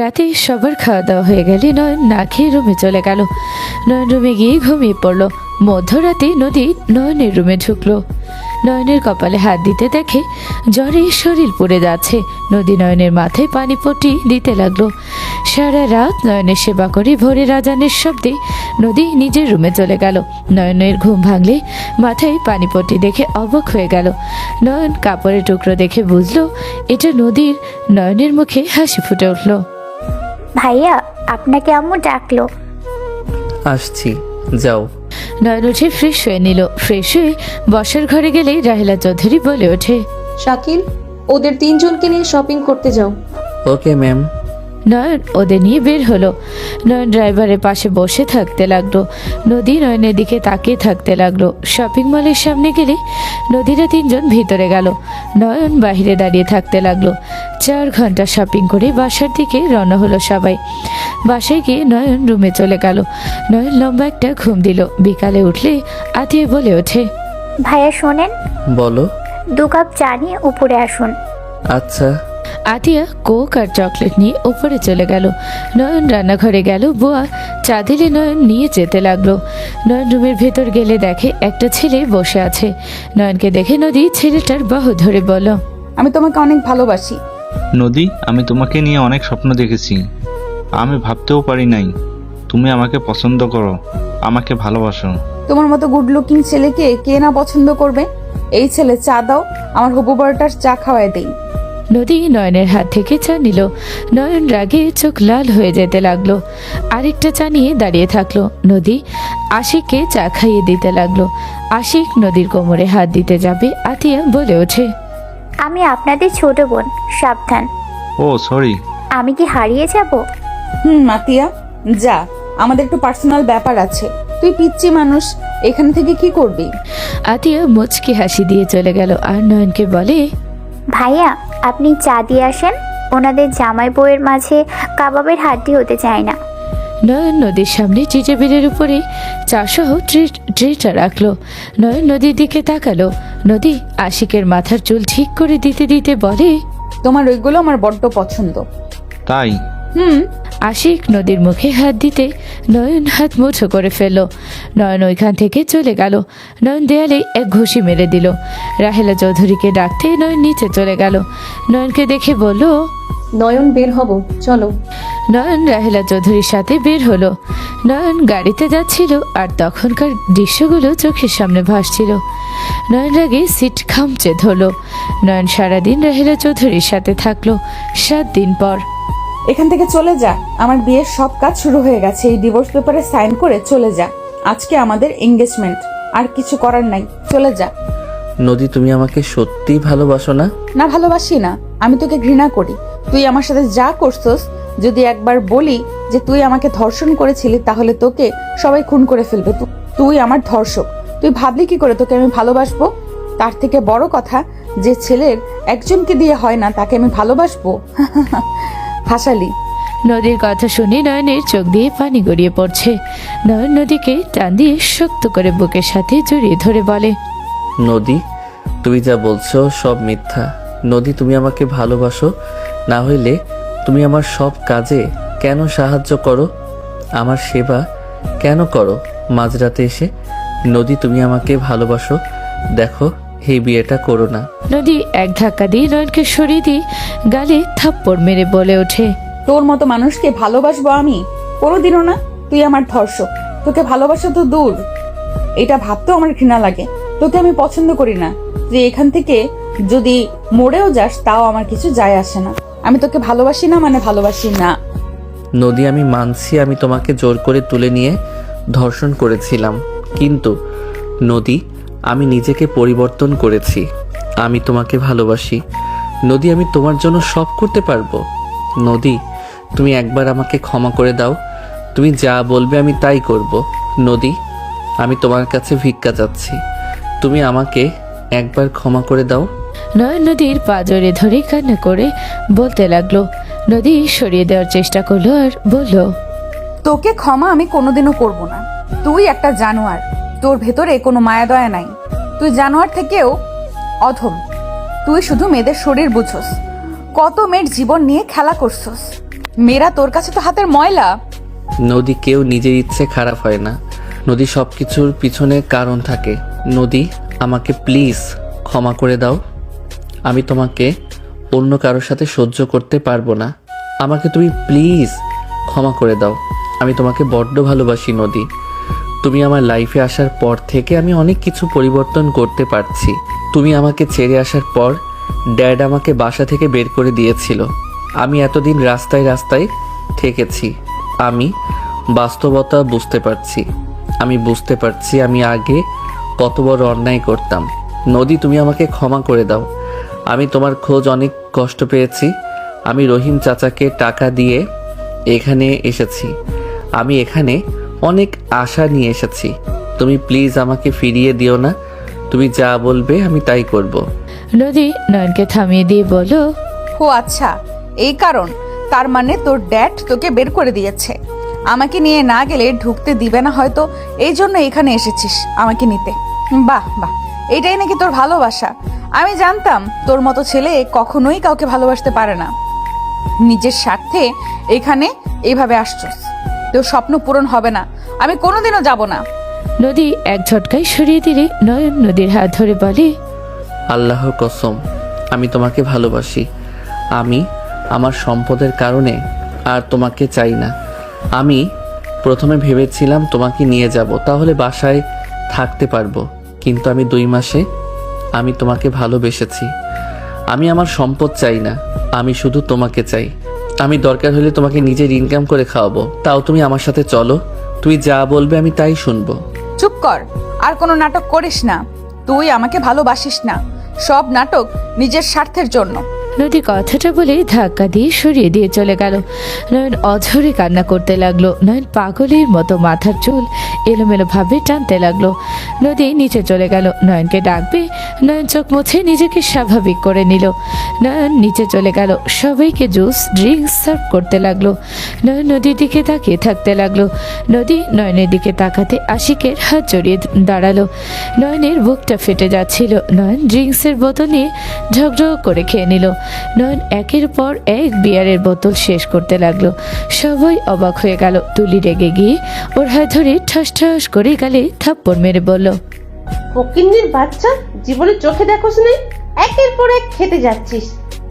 রাতে সবার খাওয়া দাওয়া হয়ে গেলে নয়ন না খেয়ে রুমে চলে গেল। নয়ন রুমে গিয়ে ঘুমিয়ে পড়লো। মধ্যরাতে নদী নয়নের রুমে ঢুকলো। নয়নের কপালে হাত দিতে দেখে জ্বরে শরীর পুড়ে যাচ্ছে। নদী নয়নের মাথায় পানি পট্টি দিতে লাগলো। সারা রাত নয়নের সেবা করে ভোরের আজানের শব্দে নদী নিজের রুমে চলে গেল। নয়নের ঘুম ভাঙলে মাথায় পানি পট্টি দেখে অবাক হয়ে গেল। নয়ন কাপড়ের টুকরো দেখে বুঝলো এটা নদীর। নয়নের মুখে হাসি ফুটে উঠল। ভাইয়া আপনাকে আম্মু ডাকলো। আসছি, যাও। নয়ন উঠে ফ্রেশ হয়ে নিল। ফ্রেশ হয়ে বসার ঘরে গেলেই রাহেলা চৌধুরী বলে ওঠে, শাকিল, ওদের তিনজনকে নিয়ে শপিং করতে যাও। Okay ma'am. নয়ন ওদের নিয়ে বের হলো। নয়ন ড্রাইভারের পাশে বসে থাকতে লাগলো। নদী নয়নের দিকে তাকিয়ে থাকতে লাগলো। শপিং মলের সামনে গেলে নদীরা তিনজন ভিতরে গেল। নয়ন বাইরে দাঁড়িয়ে থাকতে লাগলো। 4 ঘন্টা শপিং করে বাসার দিকে রওনা হলো সবাই। বাসায় গিয়ে নয়ন রুমে চলে গেল। নয়ন লম্বা একটা ঘুম দিল। বিকালে উঠলে আতিয়ে বলে ওঠে, ভাইয়া শোনেন, বলো। 2 কাপ চা নিয়ে উপরে আসুন। আচ্ছা। আতিয়া কোক আর চকলেট নিয়ে উপরে চলে গেল। নয়ন রান্নাঘরে গেল। বুয়া চা দিলে নয়ন নিয়ে যেতে লাগলো। নয়ন রুমের ভেতর গেলে দেখে একটা ছেলে বসে আছে। নয়নকে দেখে নদী ছেলেটার বাহু ধরে বলল, আমি তোমাকে অনেক ভালোবাসি। নদী, আমি তোমাকে নিয়ে অনেক স্বপ্ন দেখেছি। আমি ভাবতেও পারি নাই তুমি আমাকে পছন্দ করো, আমাকে ভালোবাসো। তোমার মতো গুড লুকিং ছেলেকে কে না পছন্দ করবে? এই ছেলে চা দাও, আমার হবু বরটার চা খাওয়ায় দেই। নদী নয়নের হাত থেকে চা নিল। নয়ন রাগে চোখ লাল হয়ে যেতে লাগলো। আরেকটা চা নিয়ে দাঁড়িয়ে থাকলো। নদী আশিককে চা খাইয়ে দিতে লাগলো। আশিক নদীর কোমরে হাত দিতে যাবে। আতিয়া বলে ওঠে, আমি আপনাদের ছোট বোন, সাবধান। ও সরি। আমি কি হারিয়ে যাব? মাতিয়া, যা, আমাদের একটু পার্সোনাল ব্যাপার আছে। তুই পিচ্চি মানুষ, এখান থেকে কি করবি? আতিয়া মুচকি হাসি দিয়ে চলে গেল আর নয়নকে বলে, ভাইয়া আপনি চা দিয়ে আসেন, ওনাদের জামাই বউয়ের মাঝে কাবাবের হাড্ডি হতে চায় না। নয়ন নদীর সামনে টেবিলের উপরে চা সহ ট্রেটা রাখলো। নয়ন নদীর দিকে তাকালো। নদী আশিকের মাথার চুল ঠিক করে দিতে দিতে বলে, তোমার ওইগুলো আমার বড্ড পছন্দ। তাই? আশিক নদীর মুখে হাত দিতে নয়ন হাত মুঠো করে ফেলল। নয়ন ওইখান থেকে চলে গেল। নয়ন দেয়ালে এক ঘুষি মেরে দিল। রাহেলা চৌধুরীকে ডাকতে নয়ন নিচে চলে গেল। নয়নকে দেখে বলল, নয়ন বের হব, চলো। নয়ন রাহেলা চৌধুরীর সাথে বের হলো। নয়ন গাড়িতে যাচ্ছিল আর তখনকার দৃশ্যগুলো চোখের সামনে ভাসছিল। নয়ন রাগে সিট খামচে ধরল। নয়ন সারাদিন রাহেলা চৌধুরীর সাথে থাকলো। 7 দিন পর এখান থেকে চলে যা, আমার বিয়ের সব কাজ শুরু হয়ে গেছে। এই ডিভোর্স পেপারে সাইন করে চলে যা। আজকে আমাদের এঙ্গেজমেন্ট, আর কিছু করার নাই, চলে যা। নদী, তুমি আমাকে সত্যিই ভালোবাসো না? না, ভালোবাসি না, আমি তোকে ঘৃণা করি। তুই আমার সাথে যা করছস, যদি একবার বলি যে তুই আমাকে ধর্ষণ করেছিলি, তাহলে তোকে সবাই খুন করে ফেলবে। তুই আমার ধর্ষক। তুই ভাবলি কি করে তোকে আমি ভালোবাসবো? তার থেকে বড় কথা, যে ছেলের একজনকে দিয়ে হয় না, তাকে আমি ভালোবাসবো? হাসালি। নদীর কথা শুনে নয়নের চোখ দিয়ে পানি গড়িয়ে পড়ছে। নয়ন নদীকে টান দিয়ে শক্ত করে বুকের সাথে জড়িয়ে ধরে বলে, নদী, তুমি যা বলছো সব মিথ্যা। নদী, তুমি আমাকে ভালোবাসো, না হইলে তুমি আমার সব কাজে কেন সাহায্য করো? আমার সেবা কেন করো মাঝরাতে এসে? নদী, তুমি আমাকে ভালোবাসো, দেখো এই বিয়েটা করো না। নদী এক ধাক্কা দিয়ে নয়নকে সরিয়ে দিয়ে গালে থাপ্পড় মেরে বলে ওঠে, তোর মতো মানুষকে ভালোবাসবো আমি? কোনোদিনও না। তুই আমার ধর্ষক, তোকে ভালোবাসা তো দূর, এটা ভাবতেও আমার ঘৃণা লাগে। তোকে আমি পছন্দ করি না। তুই এখান থেকে যদি মরেও যাস, তাও আমার কিছু যায় আসে না। আমি তোকে ভালোবাসি না মানে ভালোবাসি না। নদী, আমি মানছি আমি তোমাকে জোর করে তুলে নিয়ে ধর্ষণ করেছিলাম, কিন্তু নদী, আমি নিজেকে পরিবর্তন করেছি। আমি তোমাকে ভালোবাসি। নদী, আমি তোমার জন্য সব করতে পারবো। নদী, তুমি একবার আমাকে ক্ষমা করে দাও। তুমি যা বলবে আমি তাই করব। নদী, আমি তোমার কাছে ভিক্ষা চাচ্ছি, তুমি আমাকে একবার ক্ষমা করে দাও। নয়ন নদীর পা জড়িয়ে ধরে কান্না করে বলতে লাগলো। নদী সরিয়ে দেওয়ার চেষ্টা করলো আর বলল, তোকে ক্ষমা আমি কোনোদিনও করব না। তুই একটা জানোয়ার, তোর ভেতরে কোনো মায়া দয়া নাই। তুই জানোয়ার থেকেও অধম। তুই শুধু মেয়েদের শরীর বুঝছস, কত মেয়ের জীবন নিয়ে খেলা করছস। মেয়েরা তোর কাছে তো হাতের ময়লা। নদী, কেউ নিজের ইচ্ছে খারাপ হয় না। নদী, সব কিছুর পিছনে কারণ থাকে। নদী, আমাকে প্লিজ ক্ষমা করে দাও। আমি তোমাকে অন্য কারোর সাথে সহ্য করতে পারবো না। আমাকে তুমি প্লিজ ক্ষমা করে দাও। আমি তোমাকে বড্ড ভালোবাসি নদী। তুমি আমার লাইফে আসার পর থেকে আমি অনেক কিছু পরিবর্তন করতে পারছি। তুমি আমাকে ছেড়ে আসার পর ড্যাড আমাকে বাসা থেকে বের করে দিয়েছিল। আমি এতদিন রাস্তায় রাস্তায় থেকেছি। আমি বাস্তবতা বুঝতে পারছি। আমি বুঝতে পারছি আমি আগে কত বড় অন্যায় করতাম। নদী, তুমি আমাকে ক্ষমা করে দাও। আমি তোমার খোঁজ অনেক কষ্ট পেয়েছি। আমি রহিম চাচাকে টাকা দিয়ে এখানে এসেছি। আমি এখানে অনেক আশা নিয়ে এসেছি। তুমি প্লিজ আমাকে ফিরিয়ে দিও না। তুমি যা বলবে আমি তাই করব। নদী নয়নকে থামিয়ে দিয়ে বলল, ও আচ্ছা, এই কারণ। তার মানে তোর ড্যাড তোকে বের করে দিয়েছে। আমাকে নিয়ে না গেলে ঢুকতে দিবে না হয়তো, এই জন্য এখানে এসেছিস আমাকে নিতে। বাহ বাহ, এটাই নাকি তোর ভালোবাসা। আমি জানতাম তোর মতো ছেলে কখনোই কাউকে ভালোবাসতে পারে না। নিজের স্বার্থে এখানে এইভাবে আসছস। তোর স্বপ্ন পূরণ হবে না, আমি কোনোদিনও যাব না। নদী এক ঝটকায় সরিয়ে দিলে নয়ন নদীর হাত ধরে বলে, আল্লাহর কসম, আমি তোমাকে ভালোবাসি। আমি আমার সম্পদের কারণে আর তোমাকে চাই না। আমি প্রথমে ভেবেছিলাম তোমাকে নিয়ে যাব, তাহলে বাসায় থাকতে পারবো। কিন্তু আমি 2 মাসে আমি তোমাকে ভালোবেসেছি। আমি আমার সম্পদ চাই না, আমি শুধু তোমাকে চাই। আমি দরকার হলে তোমাকে নিজের ইনকাম করে খাওয়াবো, তাও তুমি আমার সাথে চলো। তুই যা বলবে আমি তাই শুনবো। চুপ কর, আর কোনো নাটক করিস না। তুই আমাকে ভালোবাসিস না, সব নাটক নিজের স্বার্থের জন্য। নদী কথাটা বলে ধাক্কা দিয়ে সরিয়ে দিয়ে চলে গেল। নয়ন অঝরে কান্না করতে লাগলো। নয়ন পাগলের মতো মাথার চুল এলোমেলো ভাবে টানতে লাগলো। নদী নিচে চলে গেল। নয়নকে ডাকবে, নয়ন চোখ মুছে নিজেকে স্বাভাবিক করে নিল। নয়ন নিচে চলে গেল, সবাইকে জুস ড্রিঙ্কস সার্ভ করতে লাগলো। নয়ন নদীর দিকে তাকিয়ে থাকতে লাগলো। নদী নয়নের দিকে তাকাতে আশিকের হাত জড়িয়ে দাঁড়ালো। নয়নের বুকটা ফেটে যাচ্ছিল। নয়ন ড্রিঙ্কসের বোতল নিয়ে ঝগড় করে খেয়ে নিল। নয়ন একের পর এক বিয়ারের বোতল শেষ করতে লাগলো। সবাই অবাক হয়ে গেল। তুলি রেগে গিয়ে ওর হাত ধরে ঠাস ঠাস করে গালে থাপ্পড় মেরে বলল, ফকিন্নির বাচ্চা, জীবনে চোখে দেখোস নাই, একের পর এক খেতে যাচ্ছিস।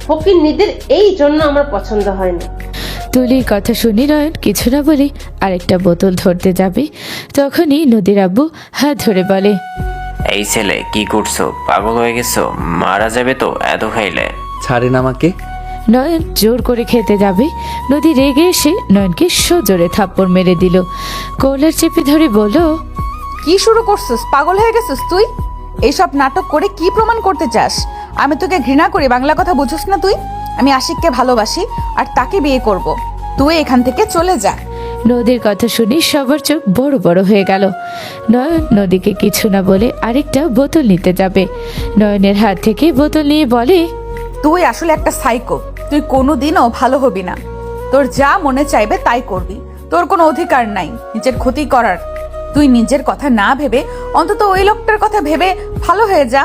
ফকিন্নিদের এই জন্য আমার পছন্দ হয় না। তুলির কথা শুনি নয়ন কিছু না বলে আরেকটা বোতল ধরতে যাবে, তখনই নদীর আব্বু হাত ধরে বলে, এই ছেলে কি করছো? পাগল হয়ে গেছো? মারা যাবে তো এত খাইলে। ছাড়েন আমাকে। নয়ন জোর করে খেতে যাবে, নদী রেগে এসে নয়নকে সজোরে থাপ্পড় মেরে দিল। কলার চেপে ধরে বলল, কি শুরু করছিস? পাগল হয়ে গেছিস তুই? এইসব নাটক করে কি প্রমাণ করতে চাস? আমি তোকে ঘৃণা করি, বাংলা কথা বুঝিস না তুই? আমি আশিককে ভালোবাসি আর তাকে বিয়ে করব। তুই এখান থেকে চলে যা। নদীর কথা শুনি সবার চোখ বড় বড় হয়ে গেল। নয়ন নদীকে কিছু না বলে আরেকটা বোতল নিতে যাবে। নয়নের হাত থেকে বোতল নিয়ে বলে, তুই আসলে একটা সাইকো। তুই কোনোদিনও ভালো হবি না। তোর যা মনে চাইবে তাই করবি। তোর কোনো অধিকার নাই নিজের ক্ষতি করার। তুই নিজের কথা না ভেবে অন্তত ওই লোকটার কথা ভেবে ভালো হয়ে যা।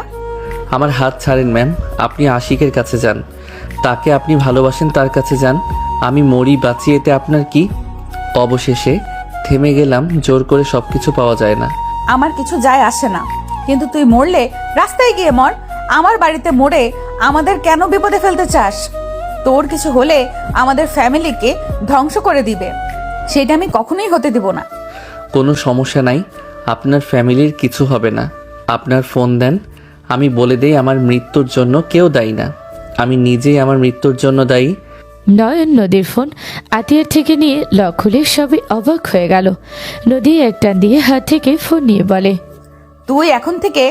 আমার হাত ছাড়েন ম্যাম। আপনি আশিকের কাছে যান, তাকে আপনি ভালোবাসেন তার কাছে যান। আমি মরি বাঁচি এতে আপনার কি? অবশেষে থেমে গেলাম। জোর করে সবকিছু পাওয়া যায় না। আমার কিছু যায় আসে না, কিন্তু তুই মরলে রাস্তায় গিয়ে মর। আমার বাড়িতে মরে আমাদের কেন বিপদে ফেলতে চাস? তোর কিছু হলে আমাদের ফ্যামিলিকে ধ্বংস করে দিবে, সেটা আমি কখনোই হতে দিব না। কোনো সমস্যা নাই, আপনার ফ্যামিলির কিছু হবে না। আপনার ফোন দেন, আমি বলে দেই আমার মৃত্যুর জন্য কেউ দায়ী না, আমি নিজেই আমার মৃত্যুর জন্য দায়ী। নয়ন নদীর ফোন আতিয়ার থেকে নিয়ে লক খুলে সবাই অবাক হয়ে গেল। নদী এক টান দিয়ে হাত থেকে ফোন নিয়ে বলে, তুই এখন থেকে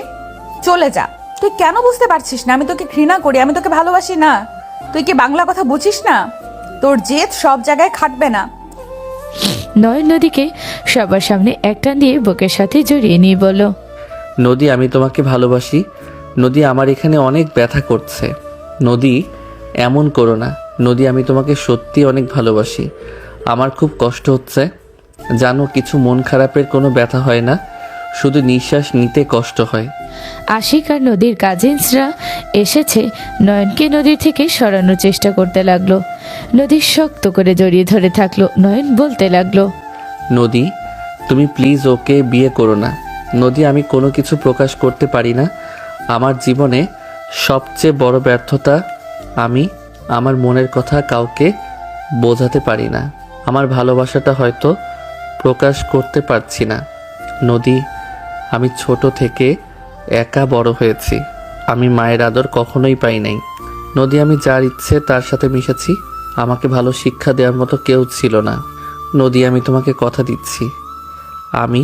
চলে যা। তুই কেন বুঝতে পারছিস না আমি তোকে ঘৃণা করি, আমি তোকে ভালোবাসি না? তুই কি বাংলা কথা বুঝিস না? তোর জেদ সব জায়গায় খাটবে না। নয়ন নদীকে সবার সামনে এক টান দিয়ে বুকের সাথে জড়িয়ে নিয়ে বলল, নদী, আমি তোমাকে ভালোবাসি। নদী, আমার এখানে অনেক ব্যথা করছে। নদী, এমন করো না। নদী, আমি তোমাকে সত্যি অনেক ভালোবাসি। আমার খুব কষ্ট হচ্ছে জানো। কিছু মন খারাপের কোনো ব্যথা হয় না, শুধু নিঃশ্বাস নিতে কষ্ট হয়। আশিক আর নদীর কাজিনসরা এসেছে। নয়নকে নদীর থেকে সরানোর চেষ্টা করতে লাগলো। নদী শক্ত করে জড়িয়ে ধরে থাকলো। নয়ন বলতে লাগলো, নদী, তুমি প্লিজ ওকে বিয়ে করো না। নদী, আমি কোনো কিছু প্রকাশ করতে পারি না। আমার জীবনে সবচেয়ে বড় ব্যর্থতা আমি আমার মনের কথা কাউকে বোঝাতে পারি না। আমার ভালোবাসাটা হয়তো প্রকাশ করতে পারছি না। নদী, আমি ছোট থেকে একা বড় হয়েছি। আমি মায়ের আদর কখনোই পাই নাই। নদী, আমি যার ইচ্ছে তার সাথে মিশেছি। আমাকে ভালো শিক্ষা দেওয়ার মতো কেউ ছিল না। নদী, আমি তোমাকে কথা দিচ্ছি, আমি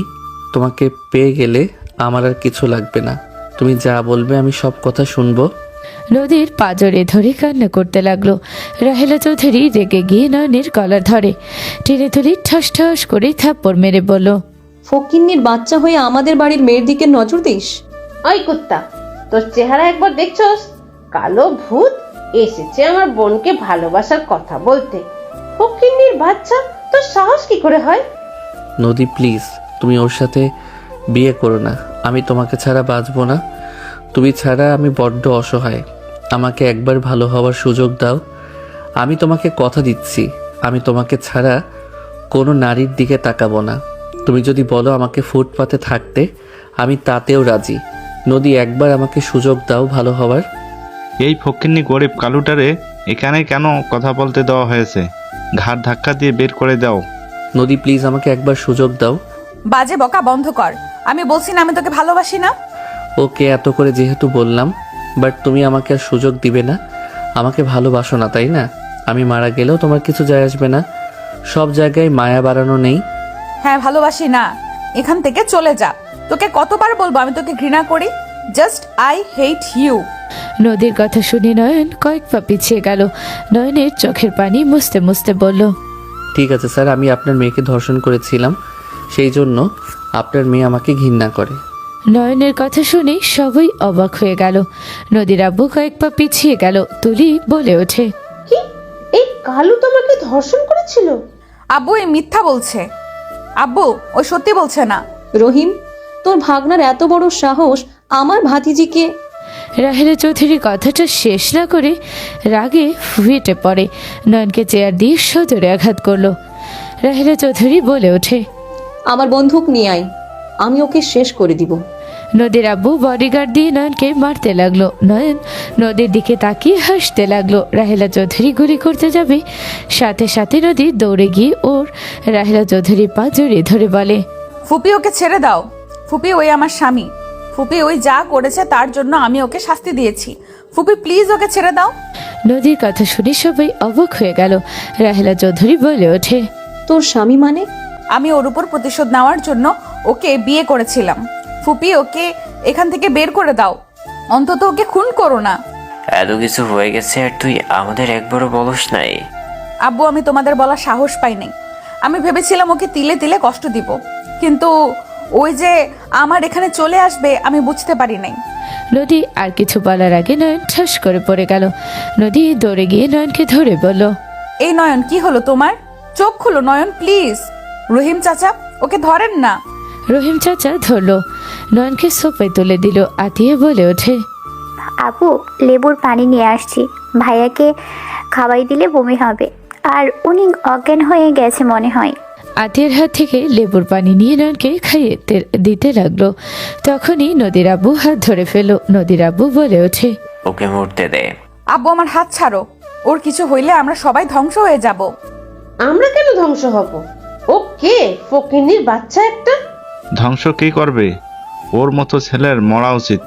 তোমাকে পেয়ে গেলে আমার আর কিছু লাগবে না। তুমি যা বলবে আমি সব কথা শুনবো। নদীর পাজরে ধরে কান্না করতে লাগলো। রাহেলা চৌধুরী রেগে গিয়ে নয়নের কলার ধরে টেনে তুলে ঠাস ঠাস করে থাপ্পড় মেরে বলল, ফকিন্নির বাচ্চা হয়ে আমাদের বাড়ির মেয়ের দিকে নজর দিস? ওই কুত্তা, তোর চেহারা একবার দেখছস? কালো ভূত এসেছে আমার বোনকে ভালোবাসার কথা বলতে। ফকিন্নির বাচ্চা, তোর সাহস কি করে হয়? নদী প্লিজ, তুমি ওর সাথে বিয়ে করো না। আমি তোমাকে ছাড়া বাঁচবো না। তুমি ছাড়া আমি বড্ড অসহায়। আমাকে একবার ভালো হওয়ার সুযোগ দাও। আমি তোমাকে কথা দিচ্ছি, আমি তোমাকে ছাড়া কোনো নারীর দিকে তাকাবো না। তুমি যদি বলো আমাকে ফুটপাতে থাকতে, আমি তাতেও রাজি। নদী, একবার আমাকে সুযোগ দাও ভালো হওয়ার। এই ফকিন্নি গরিব কালুটারে এখানে কেন কথা বলতে দেওয়া হয়েছে? ঘাড় ধাক্কা দিয়ে বের করে দাও। নদী প্লিজ, আমাকে একবার সুযোগ দাও। বাজে বকা বন্ধ কর। আমি বলছি না আমি তোকে ভালোবাসি না। ওকে, এত করে যেহেতু বললাম, বাট তুমি আমাকে আর সুযোগ দিবে না। আমাকে ভালোবাসো না, তাই না? আমি মারা গেলেও তোমার কিছু যায় আসবে না। সব জায়গায় মায়া বাড়ানো নেই। হ্যাঁ, ভালোবাসি না। এখান থেকে চলে যা। তোকে কতবার বলবো আমি তোকে ঘৃণা করি? Just I hate you. নদীর কথা শুনে নয়ন কয়েক পা পিছিয়ে গেল। নয়নের চোখের পানি মুছতে মুছতে বলল, ঠিক আছে স্যার, আমি আপনার মেয়েকে ধর্ষণ করেছিলাম, সেই জন্য আপনার মেয়ে আমাকে ঘৃণা করে। নয়নের কথা শুনে সবাই অবাক হয়ে গেল। নদীর আব্বু কয়েক পা পিছিয়ে গেল। তুলি বলে ওঠে, কি, এই কালু তোমাকে ধর্ষণ করেছিল? আব্বু এই মিথ্যা বলছে। আব্বু ও সত্যি বলছে না। রহিম, তোর ভাগনার এত বড় সাহস আমার ভাতিজিকে। রাহেলা চৌধুরী কথাটা শেষ না করে রাগে ফেটে পড়ে। নয়নকে চেয়ার দিয়ে সজোরে আঘাত করলো। রাহেলা চৌধুরী বলে ওঠে, আমার বন্দুক নিয়ে আয়, আমি ওকে শেষ করে দিব। নদীর আব্বু বডিগার্ড দিয়ে নয়নকে মারতে লাগলো। নয়ন নদীর দিকে তাকিয়ে হাসতে লাগলো। রাহেলা চৌধুরী গুলি করতে যাবে, সাথে সাথে নদী দৌড়ে গিয়ে ওর রাহেলা চৌধুরী পা জড়িয়ে ধরে বলে, ফুপি ওকে ছেড়ে দাও। ফুপি ওই আমার স্বামী। ফুপি ওই যা করেছে তার জন্য আমি ওকে শাস্তি দিয়েছি। ফুপি প্লিজ ওকে ছেড়ে দাও। নদীর কথা শুনে সবাই অবাক হয়ে গেল। রাহেলা চৌধুরী বলে ওঠে, তোর স্বামী মানে? আমি ওর উপর প্রতিশোধ নেওয়ার জন্য ওকে বিয়ে করেছিলাম। ফুপি ওকে এখান থেকে বের করে দাও, অন্তত ওকে খুন করো না। এত কিছু হয়ে গেছে আর তুই আমাদের একবারও বলস নাই? আব্বু, আমি তোমাদের বলার সাহস পাই নাই। আমি ভেবেছিলাম ওকে তিলে তিলে কষ্ট দিব, কিন্তু ওই যে আমার এখানে চলে আসবে আমি বুঝতে পারি নাই। নদী আর কিছু বলার আগে নয়ন ঠাস করে পড়ে গেল। নদী দৌড়ে গিয়ে নয়নকে ধরে বলল, এই নয়ন, কি হলো তোমার? চোখ খুলো নয়ন প্লিজ। রহিম চাচা, ওকে ধরেন না। রহিম চাচা ধরলো, নয়নকে সোফায় তুলে দিল। আতিয়ে বলে ওঠে, আপু, লেবুর পানি নিয়ে আসছি। ভাইয়াকে খাওয়াই দিলে বমি হবে, আর উনি অজ্ঞান হয়ে গেছে মনে হয়। আতিয়ের হাত থেকে লেবুর পানি নিয়ে নয়নকে খাইয়ে দিতে লাগলো। তখনই নদীর আব্বু হাত ধরে ফেলো। নদীর আব্বু বলে ওঠে, ওকে মরতে দে। আব্বু, আমার হাত ছাড়ো। ওর কিছু হইলে আমরা সবাই ধ্বংস হয়ে যাব। আমরা কেন ধ্বংস হব? ও কে? ফকিন্নির বাচ্চা একটা। ধ্বংস কি করবে? ওর মতো ছেলের মরা উচিত।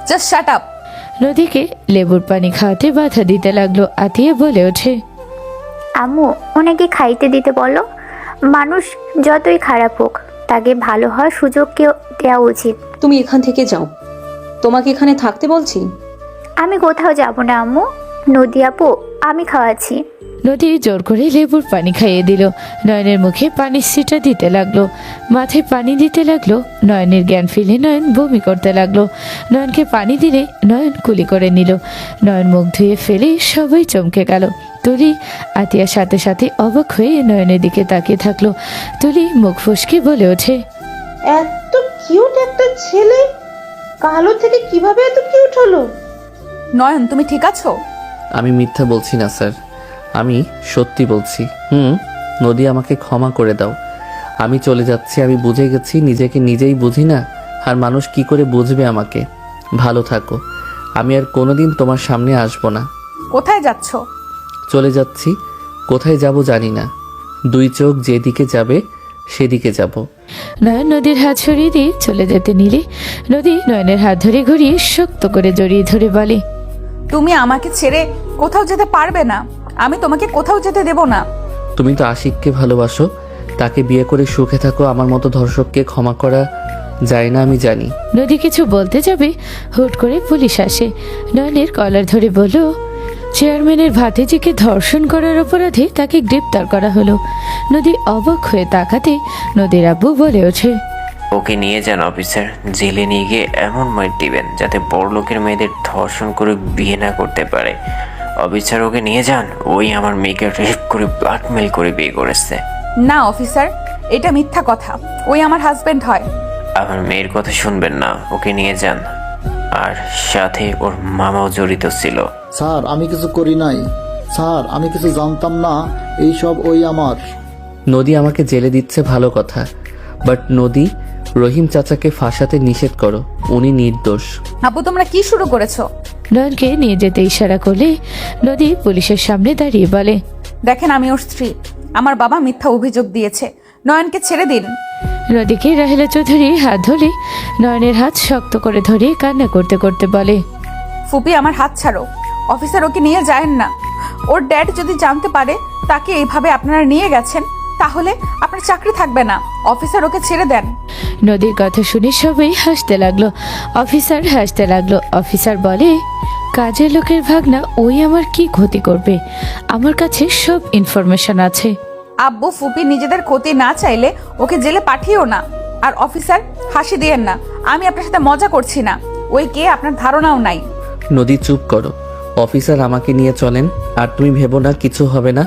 Just shut up. নদীকে লেবুর পানি খাওয়াতে বাধা দিতে লাগলো। আতিয়ে বলে ওঠে, আম্মু, ওনাকে খাইতে দিতে বলো। মানুষ যতই খারাপ হোক, তাকে ভালো হওয়ার সুযোগ কেউ দেওয়া উচিত। তুমি এখান থেকে যাও, তোমাকে এখানে থাকতে বলছি। আমি কোথাও যাব না আম্মু। নদী আপু, আমি খাওয়াচ্ছি। নদী জোর করে লেবুর পানি খাইয়ে দিল। নয়নের মুখে পানির ছিটা দিতে লাগলো, মাথায় পানি দিতে লাগলো। নয়নের জ্ঞান ফিরে নয়ন বমি করতে লাগলো। নয়নকে পানি দিলে নয়ন কুলি করে নিল। নয়ন মুখ ধুয়ে ফেলে সবাই চমকে গেল। তুলি আতিয়ার সাথে সাথে অবাক হয়ে নয়নের দিকে তাকিয়ে থাকলো। তুলি মুখ ফুসকে বলে ওঠে, এত কিউট একটা ছেলে কালো থেকে কিভাবে এত কিউট হলো? নয়ন, তুমি ঠিক আছো? আমি মিথ্যা বলছি না স্যার, আমি সত্যি বলছি। নদী, আমাকে ক্ষমা করে দাও। আমি চলে যাচ্ছি। আমি বুঝে গেছি নিজেকে নিজেই বুঝি না, আর মানুষ কি করে বুঝবে আমাকে। ভালো থাকো। আমি আর কোনোদিন তোমার সামনে আসবো না। কোথায় যাচ্ছ? চলে যাচ্ছি। কোথায় যাব জানি না। দুই চোখ যেদিকে যাবে সেদিকে যাব। নয়ন নদীর হাত সরিয়ে দিয়ে চলে যেতে নিলে নদী নয়নের হাত ধরে ঘুরিয়ে শক্ত করে জড়িয়ে ধরে বলে, তুমি আমাকে ছেড়ে কোথাও যেতে পারবে না। আমি তোমাকে কোথাও যেতে দেব না। তুমি তো আশিককে ভালোবাসো, তাকে বিয়ে করে সুখে থাকো। আমার মতো ধর্ষককে ক্ষমা করা যায় না আমি জানি। নদী কিছু বলতে যাবে, হুট করে পুলিশ আসে। নয়নের কলার ধরে বলল, চেয়ারম্যানের ভাতিজিকে ধর্ষণ করার অপরাধে তাকে গ্রেপ্তার করা হলো। নদী অবাক হয়ে তাকাতে নদীর আব্বু বলে ওঠে, ওকে নিয়ে যান অফিসার, জেলে নিয়ে গিয়ে এমন মাইর দিবেন যাতে বড় লোকের মেয়েদের ধর্ষণ করে বিয়ে না করতে পারে। অফিসার ওকে নিয়ে যান, ওই আমার মেয়েকে রেপ করে ব্ল্যাকমেল করে বিয়ে করেছে। না অফিসার, এটা মিথ্যা কথা। ওই আমার হাজবেন্ড হয়। আমার মেয়ের কথা শুনবেন না, ওকে নিয়ে যান। আর সাথে ওর মামাও জড়িত ছিল। স্যার আমি কিছু করি নাই, স্যার আমি কিছু জানতাম না, এইসব ওই আমার। নদী আমাকে জেলে দিচ্ছে ভালো কথা, বাট নদী রহিম চাচাকে ফাঁসাতে নিষেধ করো, উনি নির্দোষ। আপু তোমরা কি শুরু করেছো? নয়নকে নিয়ে যেতে ইশারা করলে নদী পুলিশের সামনে দাঁড়িয়ে বলে, দেখেন আমি ওর স্ত্রী, আমার বাবা মিথ্যা অভিযোগ দিয়েছে, নয়নকে ছেড়ে দিন। নদীকে রাহেলা চৌধুরী হাত ধরে নয়নের হাত শক্ত করে ধরে কান্না করতে করতে বলে, ফুপি আমার হাত ছাড়ো, অফিসার ওকে নিয়ে যায়েন না। ওর ড্যাড যদি জানতে পারে তাকে এইভাবে আপনারা নিয়ে গেছেন, তাহলে আপনার চাকরি থাকবে না। অফিসার ওকে ছেড়ে দেন। নদীর কথা শুনে সবাই হাসতে লাগলো। অফিসার হাসতে লাগলো। অফিসার বলে, কাজের লোকের ভাগনা ওই আমার কি ক্ষতি করবে? আমার কাছে সব ইনফরমেশন আছে। আব্বু ফুপি নিজেদের ক্ষতি না চাইলে ওকে জেলে পাঠিও না। আর অফিসার হাসি দিয়েন না, আমি আপনার সাথে মজা করছি না। ওই কে আপনার ধারণাও নাই। নদী চুপ করো, অফিসার আমাকে নিয়ে চলেন, আর তুমি ভেবো না কিছু হবে না।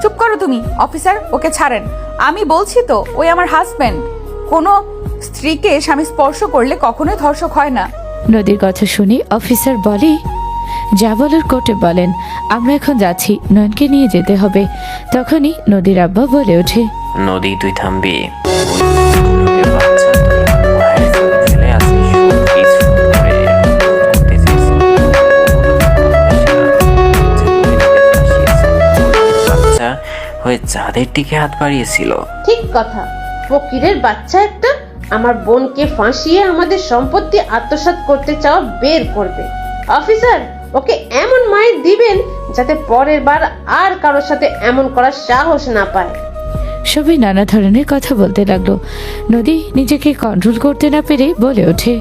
চুপ করো তুমি। অফিসার ওকে ছাড়েন, আমি বলছি তো ওই আমার হাজবেন্ড। কোনো স্ত্রীকে স্বামী স্পর্শ করলে কখনোই ধর্ষক হয় না। নদীর কথা শুনে অফিসার বলে, যা বলার কোর্টে বলেন, আমরা এখন যাচ্ছি, নয়নকে নিয়ে যেতে হবে। তখনই নদীর আব্বা বলে ওঠে, নদী তুই থামবি? ওই বাচ্চা তোর মায়ের কোলে ফেলে আছে, সবকিছু করে করতে চেয়েছে। বাচ্চা হয়ে চাঁদের দিকে হাত বাড়িয়েছিল। ঠিক কথা, ফকিরের বাচ্চা একটা আমার বোনকে ফাঁসিয়ে আমাদের সম্পত্তি আত্মসাৎ করতে চাওয়া বের করবে। অফিসার ওকে এমন মাইর দিবেন যাতে পরের বার আর কারোর সাথে এমন করার সাহস না পায়। সবাই নানা ধরনের কথা বলতে লাগলো। নদী নিজেকে কন্ট্রোল করতে না পেরে বলে ওঠে,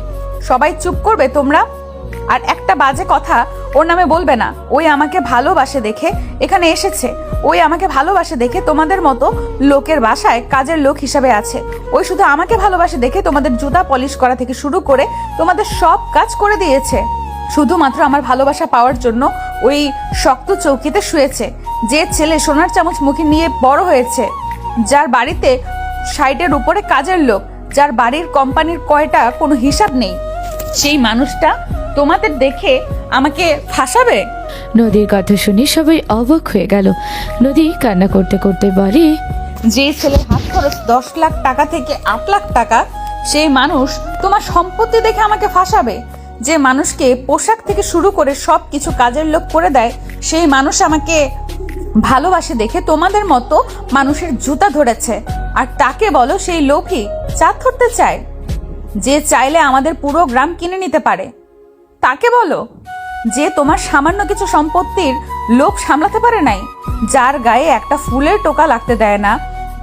সবাই চুপ করবে তোমরা? আর একটা বাজে কথা ওর নামে বলবে না। ওই আমাকে ভালোবাসে দেখে এখানে এসেছে। ওই আমাকে ভালোবাসে দেখে তোমাদের মতো লোকের বাসায় কাজের লোক হিসাবে আছে। ওই শুধু আমাকে ভালোবাসে দেখে তোমাদের জুতা পলিশ করা থেকে শুরু করে তোমাদের সব কাজ করে দিয়েছে। শুধুমাত্র আমার ভালোবাসা পাওয়ার জন্য ওই শক্ত চৌকিতে শুয়েছে। যে ছেলে সোনার চামচ মুখে নিয়ে বড় হয়েছে, যার বাড়িতে 60-এর উপরে কাজের লোক, যার বাড়ির কোম্পানির কয়টা কোনো হিসাব নেই, সেই মানুষটা তোমাদের দেখে আমাকে ফাঁসাবে? নদীর কথা শুনে সবাই অবাক হয়ে গেল। নদী কান্না করতে করতে বলে, যে ছেলের হাত খরচ 10 লাখ টাকা থেকে 8 লাখ টাকা, সেই মানুষ তোমার সম্পত্তি দেখে আমাকে ফাঁসাবে। যে মানুষকে পোশাক থেকে শুরু করে সব কিছু কাজের লোক করে দেয়, সেই মানুষ আমাকে ভালোবাসে দেখে তোমাদের মতো মানুষের জুতা ধরেছে। আর তাকে বলো সেই লোকই চাঁদ ধরতে চায়, যে চাইলে আমাদের পুরো গ্রাম কিনে নিতে পারে। তাকে বলো যে তোমার সামান্য কিছু সম্পত্তির লোভ সামলাতে পারে নাই, যার গায়ে একটা ফুলের টোকা লাগতে দেয় না,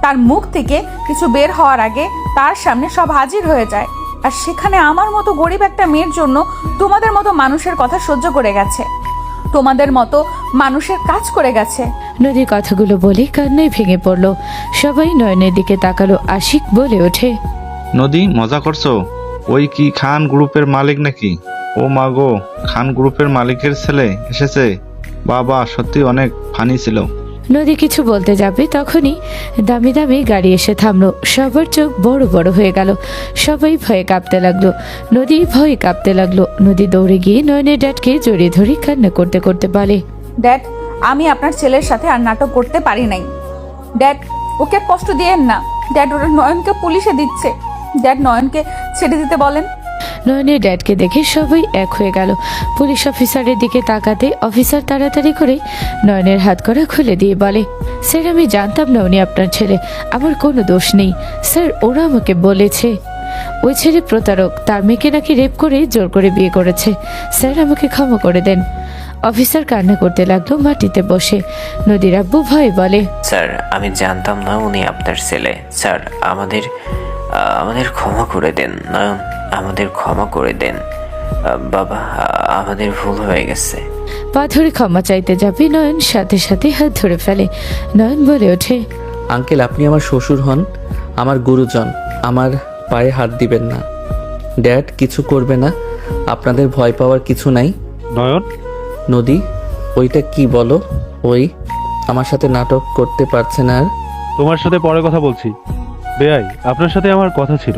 তার মুখ থেকে কিছু বের হওয়ার আগে তার সামনে সব হাজির হয়ে যায়। আর সেখানে আমার মতো গরিব একটা মেয়ের জন্য তোমাদের মতো মানুষের কথা সহ্য করে গেছে, তোমাদের মতো মানুষের কাজ করে গেছে। নদীর কথাগুলো বলে কান্নায় ভেঙে পড়ল। সবাই নয়নের দিকে তাকালো। আশিক বলে ওঠে, নদী মজা করছো? ওই কি খান গ্রুপের মালিক নাকি? ও মা গো, খান গ্রুপের মালিকের ছেলে এসেছে? বাবা সত্যি অনেক ফানি ছিল। নদী কিছু বলতে যাবে তখনই দামি দামি গাড়ি এসে থামলো। সবার চোখ বড় বড় হয়ে গেল। সবাই ভয়ে কাঁপতে লাগলো। নদী ভয়ে কাঁপতে লাগলো। নদী দৌড়ে গিয়ে নয়নের ড্যাডকে জড়িয়ে ধরে কান্না করতে করতে বলে, ড্যাড আমি আপনার ছেলের সাথে আর নাটক করতে পারি নাই। ড্যাড ওকে কষ্ট দিয়েন না। ড্যাড ওরা নয়নকে পুলিশে দিচ্ছে। ড্যাড নয়নকে ছেড়ে দিতে বলেন। নয়নের ড্যাডকে দেখে সবাই এক হয়ে গেল। পুলিশ অফিসারের দিকে তাকাতে অফিসার তাড়াতাড়ি করে নয়নের হাত করা খুলে দিয়ে বলে, স্যার আমি জানতাম না উনি আপনার ছেলে, আমার কোনো দোষ নেই স্যার, ওরা আমাকে বলেছে ওই ছেলে প্রতারক, তার মেয়েকে নাকি রেপ করে জোর করে বিয়ে করেছে, স্যার আমাকে ক্ষমা করে দেন। অফিসার কান্না করতে লাগলো মাটিতে বসে। নদীর আব্বু ভয়ে বলে, স্যার আমি জানতাম না উনি আপনার ছেলে। স্যার আমাদের আমাদের ক্ষমা করে দেন নয়ন, আমাদের ক্ষমা করে দেন বাবা, আমাদের ভুল হয়ে গেছে। পা ধরে ক্ষমা চাইতে যাবে নয়ন সাথে সাথে হাত ধরে ফেলে। নয়ন বলে ওঠে, আঙ্কেল আপনি আমার শ্বশুর হন, আমার গুরুজন, আমার পায়ে হাত দিবেন না। ড্যাড কিছু করবে না, আপনাদের ভয় পাওয়ার কিছু নাই। নয়ন, নদী ওইটা কি বলো? ওই আমার সাথে নাটক করতে পারছে না আর? তোমার সাথে পরে কথা বলছি। বেআই, আপনার সাথে আমার কথা ছিল।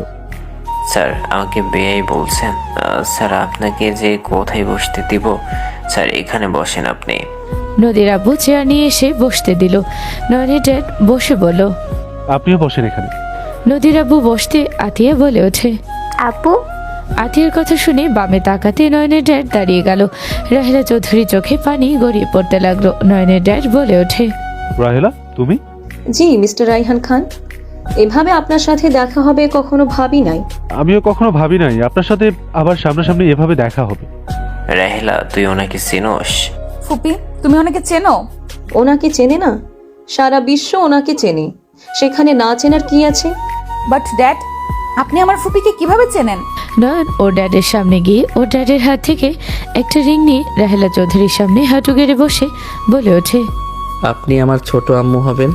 স্যার আমাকে বেয়াই বলছেন? স্যার আপনাকে যে কোথায় বসতে দিব? স্যার এখানে বসেন আপনি। নদীর আব্বু চেয়ার নিয়ে এসে বসতে দিল। নয়নের ড্যাড বসে বলল। আপনিও বসেন এখানে। নদীর আব্বু বসতে আতিয়া বলে ওঠে, আপু আতিয়ার কথা শুনে বামে তাকাতে নয়নের ড্যাড দাঁড়িয়ে গেল। রাহেলা চৌধুরী চোখে পানি গড়িয়ে পড়তে লাগলো। নয়নের ড্যাড বলে ওঠে, রাহেলা তুমি? জি মিস্টার রাইহান খান, এভাবে আপনার সাথে দেখা হবে কখনো ভাবি নাই। আমিও কখনো ভাবি নাই আপনার সাথে আবার সামনাসামনি এভাবে দেখা হবে। রাহেলা তুই ওনাকে চিনোস? ফুপি তুমি ওনাকে চেনো? ওনাকে চেনে না? সারা বিশ্ব ওনাকে চেনে, সেখানে না চেনার কি আছে? বাট ড্যাড আপনি আমার ফুপিকে কিভাবে চেনেন? নয়ন ওর ড্যাডের সামনে গিয়ে ওর ড্যাডের হাত থেকে একটা রিং নিয়ে রাহেলা চৌধুরীর সামনে হাঁটু গেড়ে বসে বলে ওঠে, আপনি আমার ছোট আম্মু হবেন।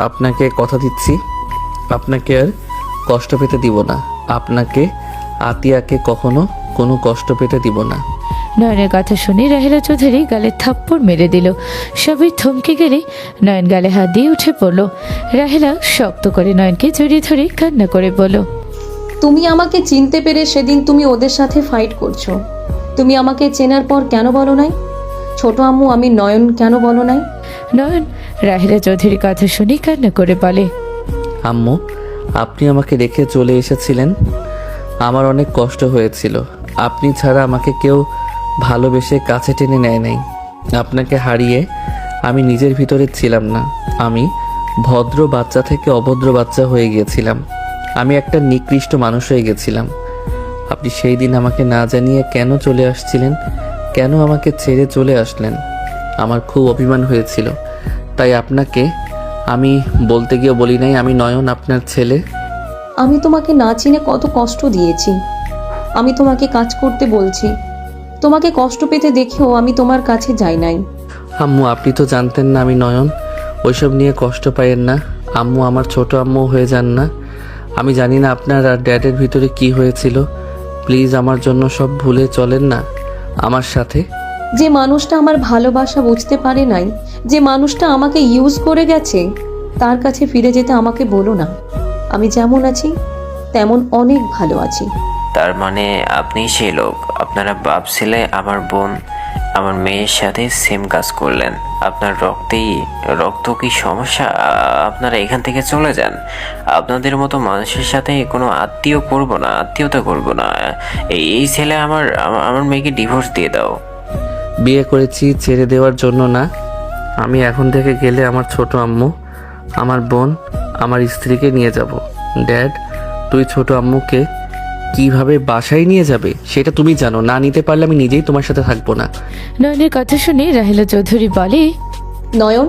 আপনাকে কথা দিচ্ছি, আপনাকে আর কষ্ট পেতে দিব না। আপনাকে আতিয়াকে কখনো কোনো কষ্ট পেতে দিব না। নয়নের কথা শুনে রাহেলা চৌধুরী গালে থাপ্পড় মেরে দিল। সবাই থমকে গেলে নয়ন গালে হাত দিয়ে উঠে পড়ল। রাহেলা শক্ত করে নয়নকে জড়িয়ে ধরে কান্না করে বলল, তুমি আমাকে চিনতে পেরে সেদিন তুমি ওদের সাথে ফাইট করছো, তুমি আমাকে চেনার পর কেন বলো নাই? ছোট আম্মু আমি নয়ন কেন বলো নাই? নয়ন রাহেলা চৌধুরীর কথা শুনে কান্না করে বলে, আম্মু আপনি আমাকে রেখে চলে এসেছিলেন, আমার অনেক কষ্ট হয়েছিল। আপনি ছাড়া আমাকে কেউ ভালোবেসে কাছে টেনে নেয় নাই। আপনাকে হারিয়ে আমি নিজের ভিতরে ছিলাম না। আমি ভদ্র বাচ্চা থেকে অভদ্র বাচ্চা হয়ে গিয়েছিলাম। আমি একটা নিকৃষ্ট মানুষ হয়ে গেছিলাম। আপনি সেই দিন আমাকে না জানিয়ে কেন চলে আসছিলেন? কেন আমাকে ছেড়ে চলে আসলেন? আমার খুব অভিমান হয়েছিল, তাই আপনাকে আমি বলতে গিয়ে বলি নাই আমি নয়ন আপনার ছেলে। আমি তোমাকে না চিনে কত কষ্ট দিয়েছি, আমি তোমাকে কাজ করতে বলছি, তোমাকে কষ্ট পেতে দেখেও আমি তোমার কাছে যাই নাই। আম্মু আপনি তো জানতেন না আমি নয়ন, ওইসব নিয়ে কষ্ট পাইয়েন না। আম্মু আমার ছোট আম্মু হয়ে যান না। আমি জানি না আপনার আর ড্যাডের ভিতরে কি হয়েছিল। প্লিজ আমার জন্য সব ভুলে চলেন না আমার সাথে। যে মানুষটা আমার ভালোবাসা বুঝতে পারে নাই, যে মানুষটা আমাকে ইউজ করে গেছে, তার কাছে ফিরে যেতে আমাকে বলো না। আমি যেমন আছি তেমন অনেক ভালো আছি। তার মানে আপনি সেই লোক, আপনারা বাপ ছেলে আমার বোন আমার মেয়ের সাথে সেম কাজ করলেন। আপনার রক্ত কি সমস্যা? আপনারা এখান থেকে চলে যান। আপনাদের মতো মানুষের সাথে কোনো আত্মীয়তা করব না। এই ছেলে আমার মেয়েকে ডিভোর্স দিয়ে দাও। বিয়ে করেছি ছেড়ে দেওয়ার জন্য না। আমি এখন থেকে গেলে আমার ছোট আম্মু, আমার বোন, আমার স্ত্রীকে নিয়ে যাব। ড্যাড তুই ছোট আম্মুকে কিভাবে বাসায় নিয়ে যাবে সেটা তুমি জানো। না নিতে পারলে আমি নিজেই তোমার সাথে থাকবো না। নয়নের কথা শুনে রাহেলা চৌধুরী বলে, নয়ন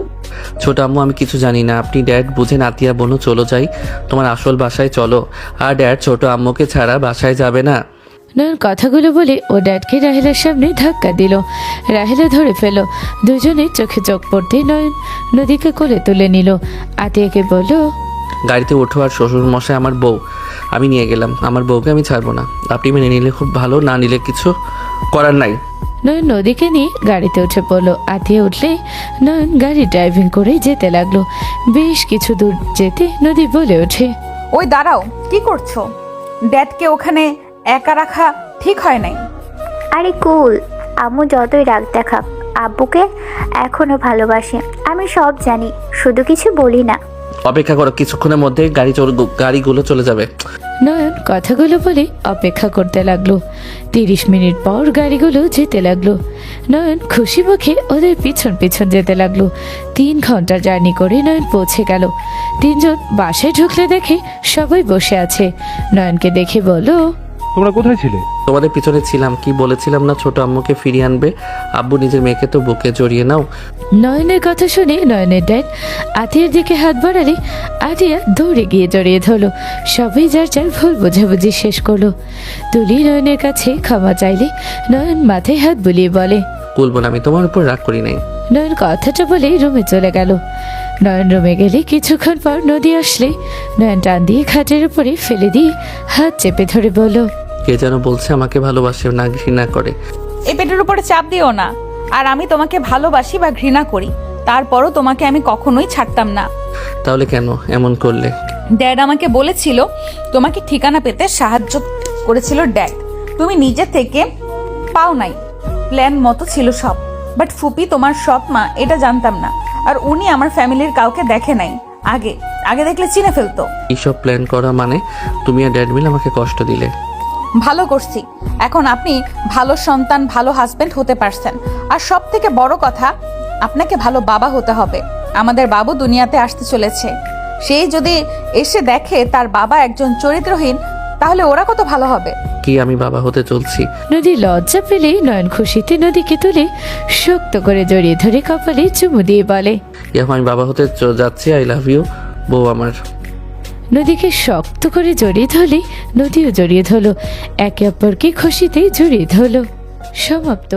ছোট আম্মু আমি কিছু জানি না। আপনি ড্যাড বুঝেন। আতিয়া বোনও চলো যাই, তোমার আসল বাসায় চলো। আর ড্যাড ছোট আম্মুকে ছাড়া বাসায় যাবে না। নয়ন কথাগুলো বলে ও ড্যাডকে রাহেলার সামনে ধাক্কা দিল। রাহেলা ধরে ফেল। দুজনের চোখে চোখ পড়তে নয়ন নদীকে কোলে তুলে নিল। আতিয়াকে বলল, গাড়িতে ওঠো আর শ্বশুর মশাই আমার বউ আমি নিয়ে গেলাম। আমার বউকে আমি ছাড়বো না। আপনি মেনে নিলে খুব ভালো, না নিলে কিছু করার নাই। নয়ন নদীকে নিয়ে গাড়িতে উঠে পড়লো। আতিয়া উঠলে নয়ন গাড়ি ড্রাইভিং করে যেতে লাগলো। বেশ কিছু দূর যেতে নদী বলে ওঠে, ওই দাঁড়াও, কি করছো? ড্যাডকে ওখানে একা রাখা ঠিক হয় নাই। আরে কুল, আম্মু যতই রাগ দেখাক আব্বুকে এখনো ভালোবাসে। আমি সব জানি, শুধু কিছু বলি না। অপেক্ষা করো, কিছুক্ষণের মধ্যে গাড়িগুলো চলে যাবে। নয়ন কথাগুলো বলে অপেক্ষা করতে লাগলো। 30 মিনিট পর গাড়িগুলো যেতে লাগলো। নয়ন খুশি মুখে ওদের পিছন পিছন যেতে লাগলো। 3 ঘন্টা জার্নি করে নয়ন পৌঁছে গেল। 3 জন বাসায় ঢুকলে দেখে সবাই বসে আছে। নয়নকে দেখে বলল, তোমরা কোথায় ছিলে? তোমাদের পিছনে ছিলাম। কি বলেছিলাম না ছোট আম্মুকে ফিরিয়ে আনবে? আব্বু নিজের মেয়েকে তো বুকে জড়িয়ে নাও। নয়নের কথা শুনে নয়নের ড্যাড আতিয়ার দিকে হাত বাড়ালে আতিয়া দৌড়ে গিয়ে জড়িয়ে ধরলো। সবাই যার যার ভুল বোঝাবুঝি শেষ করলো। তুলি নয়নের কাছে ক্ষমা চাইলে নয়ন মাথায় হাত বুলিয়ে বলে, বলবো না, আমি তোমার উপর রাগ করি নাই। নয়ন কথাটা বলে রুমে চলে গেল। নয়ন রুমে গেলে কিছুক্ষণ পর নদী আসলে নয়ন টান দিয়ে খাটের উপরে ফেলে দিয়ে হাত চেপে ধরে বলল, কে যেন বলছে আমাকে ভালোবাসে না ঘৃণা করে। এই পেটের উপরে চাপ দিও না। আর আমি তোমাকে ভালোবাসি বা ঘৃণা করি, তারপরও তোমাকে আমি কখনোই ছাড়তাম না। তাহলে কেন এমন করলে? ড্যাড আমাকে বলেছিল তোমাকে ঠিকানা পেতে সাহায্য করেছিল ড্যাড। তুমি নিজে থেকে পাও নাই, প্ল্যান মতো ছিল সব। বাট ফুপি তোমার সৎ মা এটা জানতাম না। আর উনি আমার ফ্যামিলির কাউকে দেখে নাই আগে আগে দেখলে চিনে ফেলতো। এইসব প্ল্যান করা মানে তুমি আর ড্যাড মিলে আমাকে কষ্ট দিলে। ভালো করছি। এখন আপনি ভালো সন্তান, ভালো হাজবেন্ড হতে পারছেন। আর সব থেকে বড় কথা, আপনাকে ভালো বাবা হতে হবে। আমাদের বাবু দুনিয়াতে আসতে চলেছে। সেই যদি এসে দেখে তার বাবা একজন চরিত্রহীন, তাহলে ওরা কত ভালো হবে। কি আমি বাবা হতে চলছি? নদী লজ্জা পেলে নয়ন খুশিতে নদীকে তুলে শক্ত করে জড়িয়ে ধরে কপালে চুমু দিয়ে বলে, এখন আমি বাবা হতে যাচ্ছি। আই লাভ ইউ বউ আমার। নদীকে শক্ত করে জড়িয়ে ধরলে নদীও জড়িয়ে ধরলো। একে অপরকে খুশিতে জড়িয়ে ধরলো। সমাপ্ত।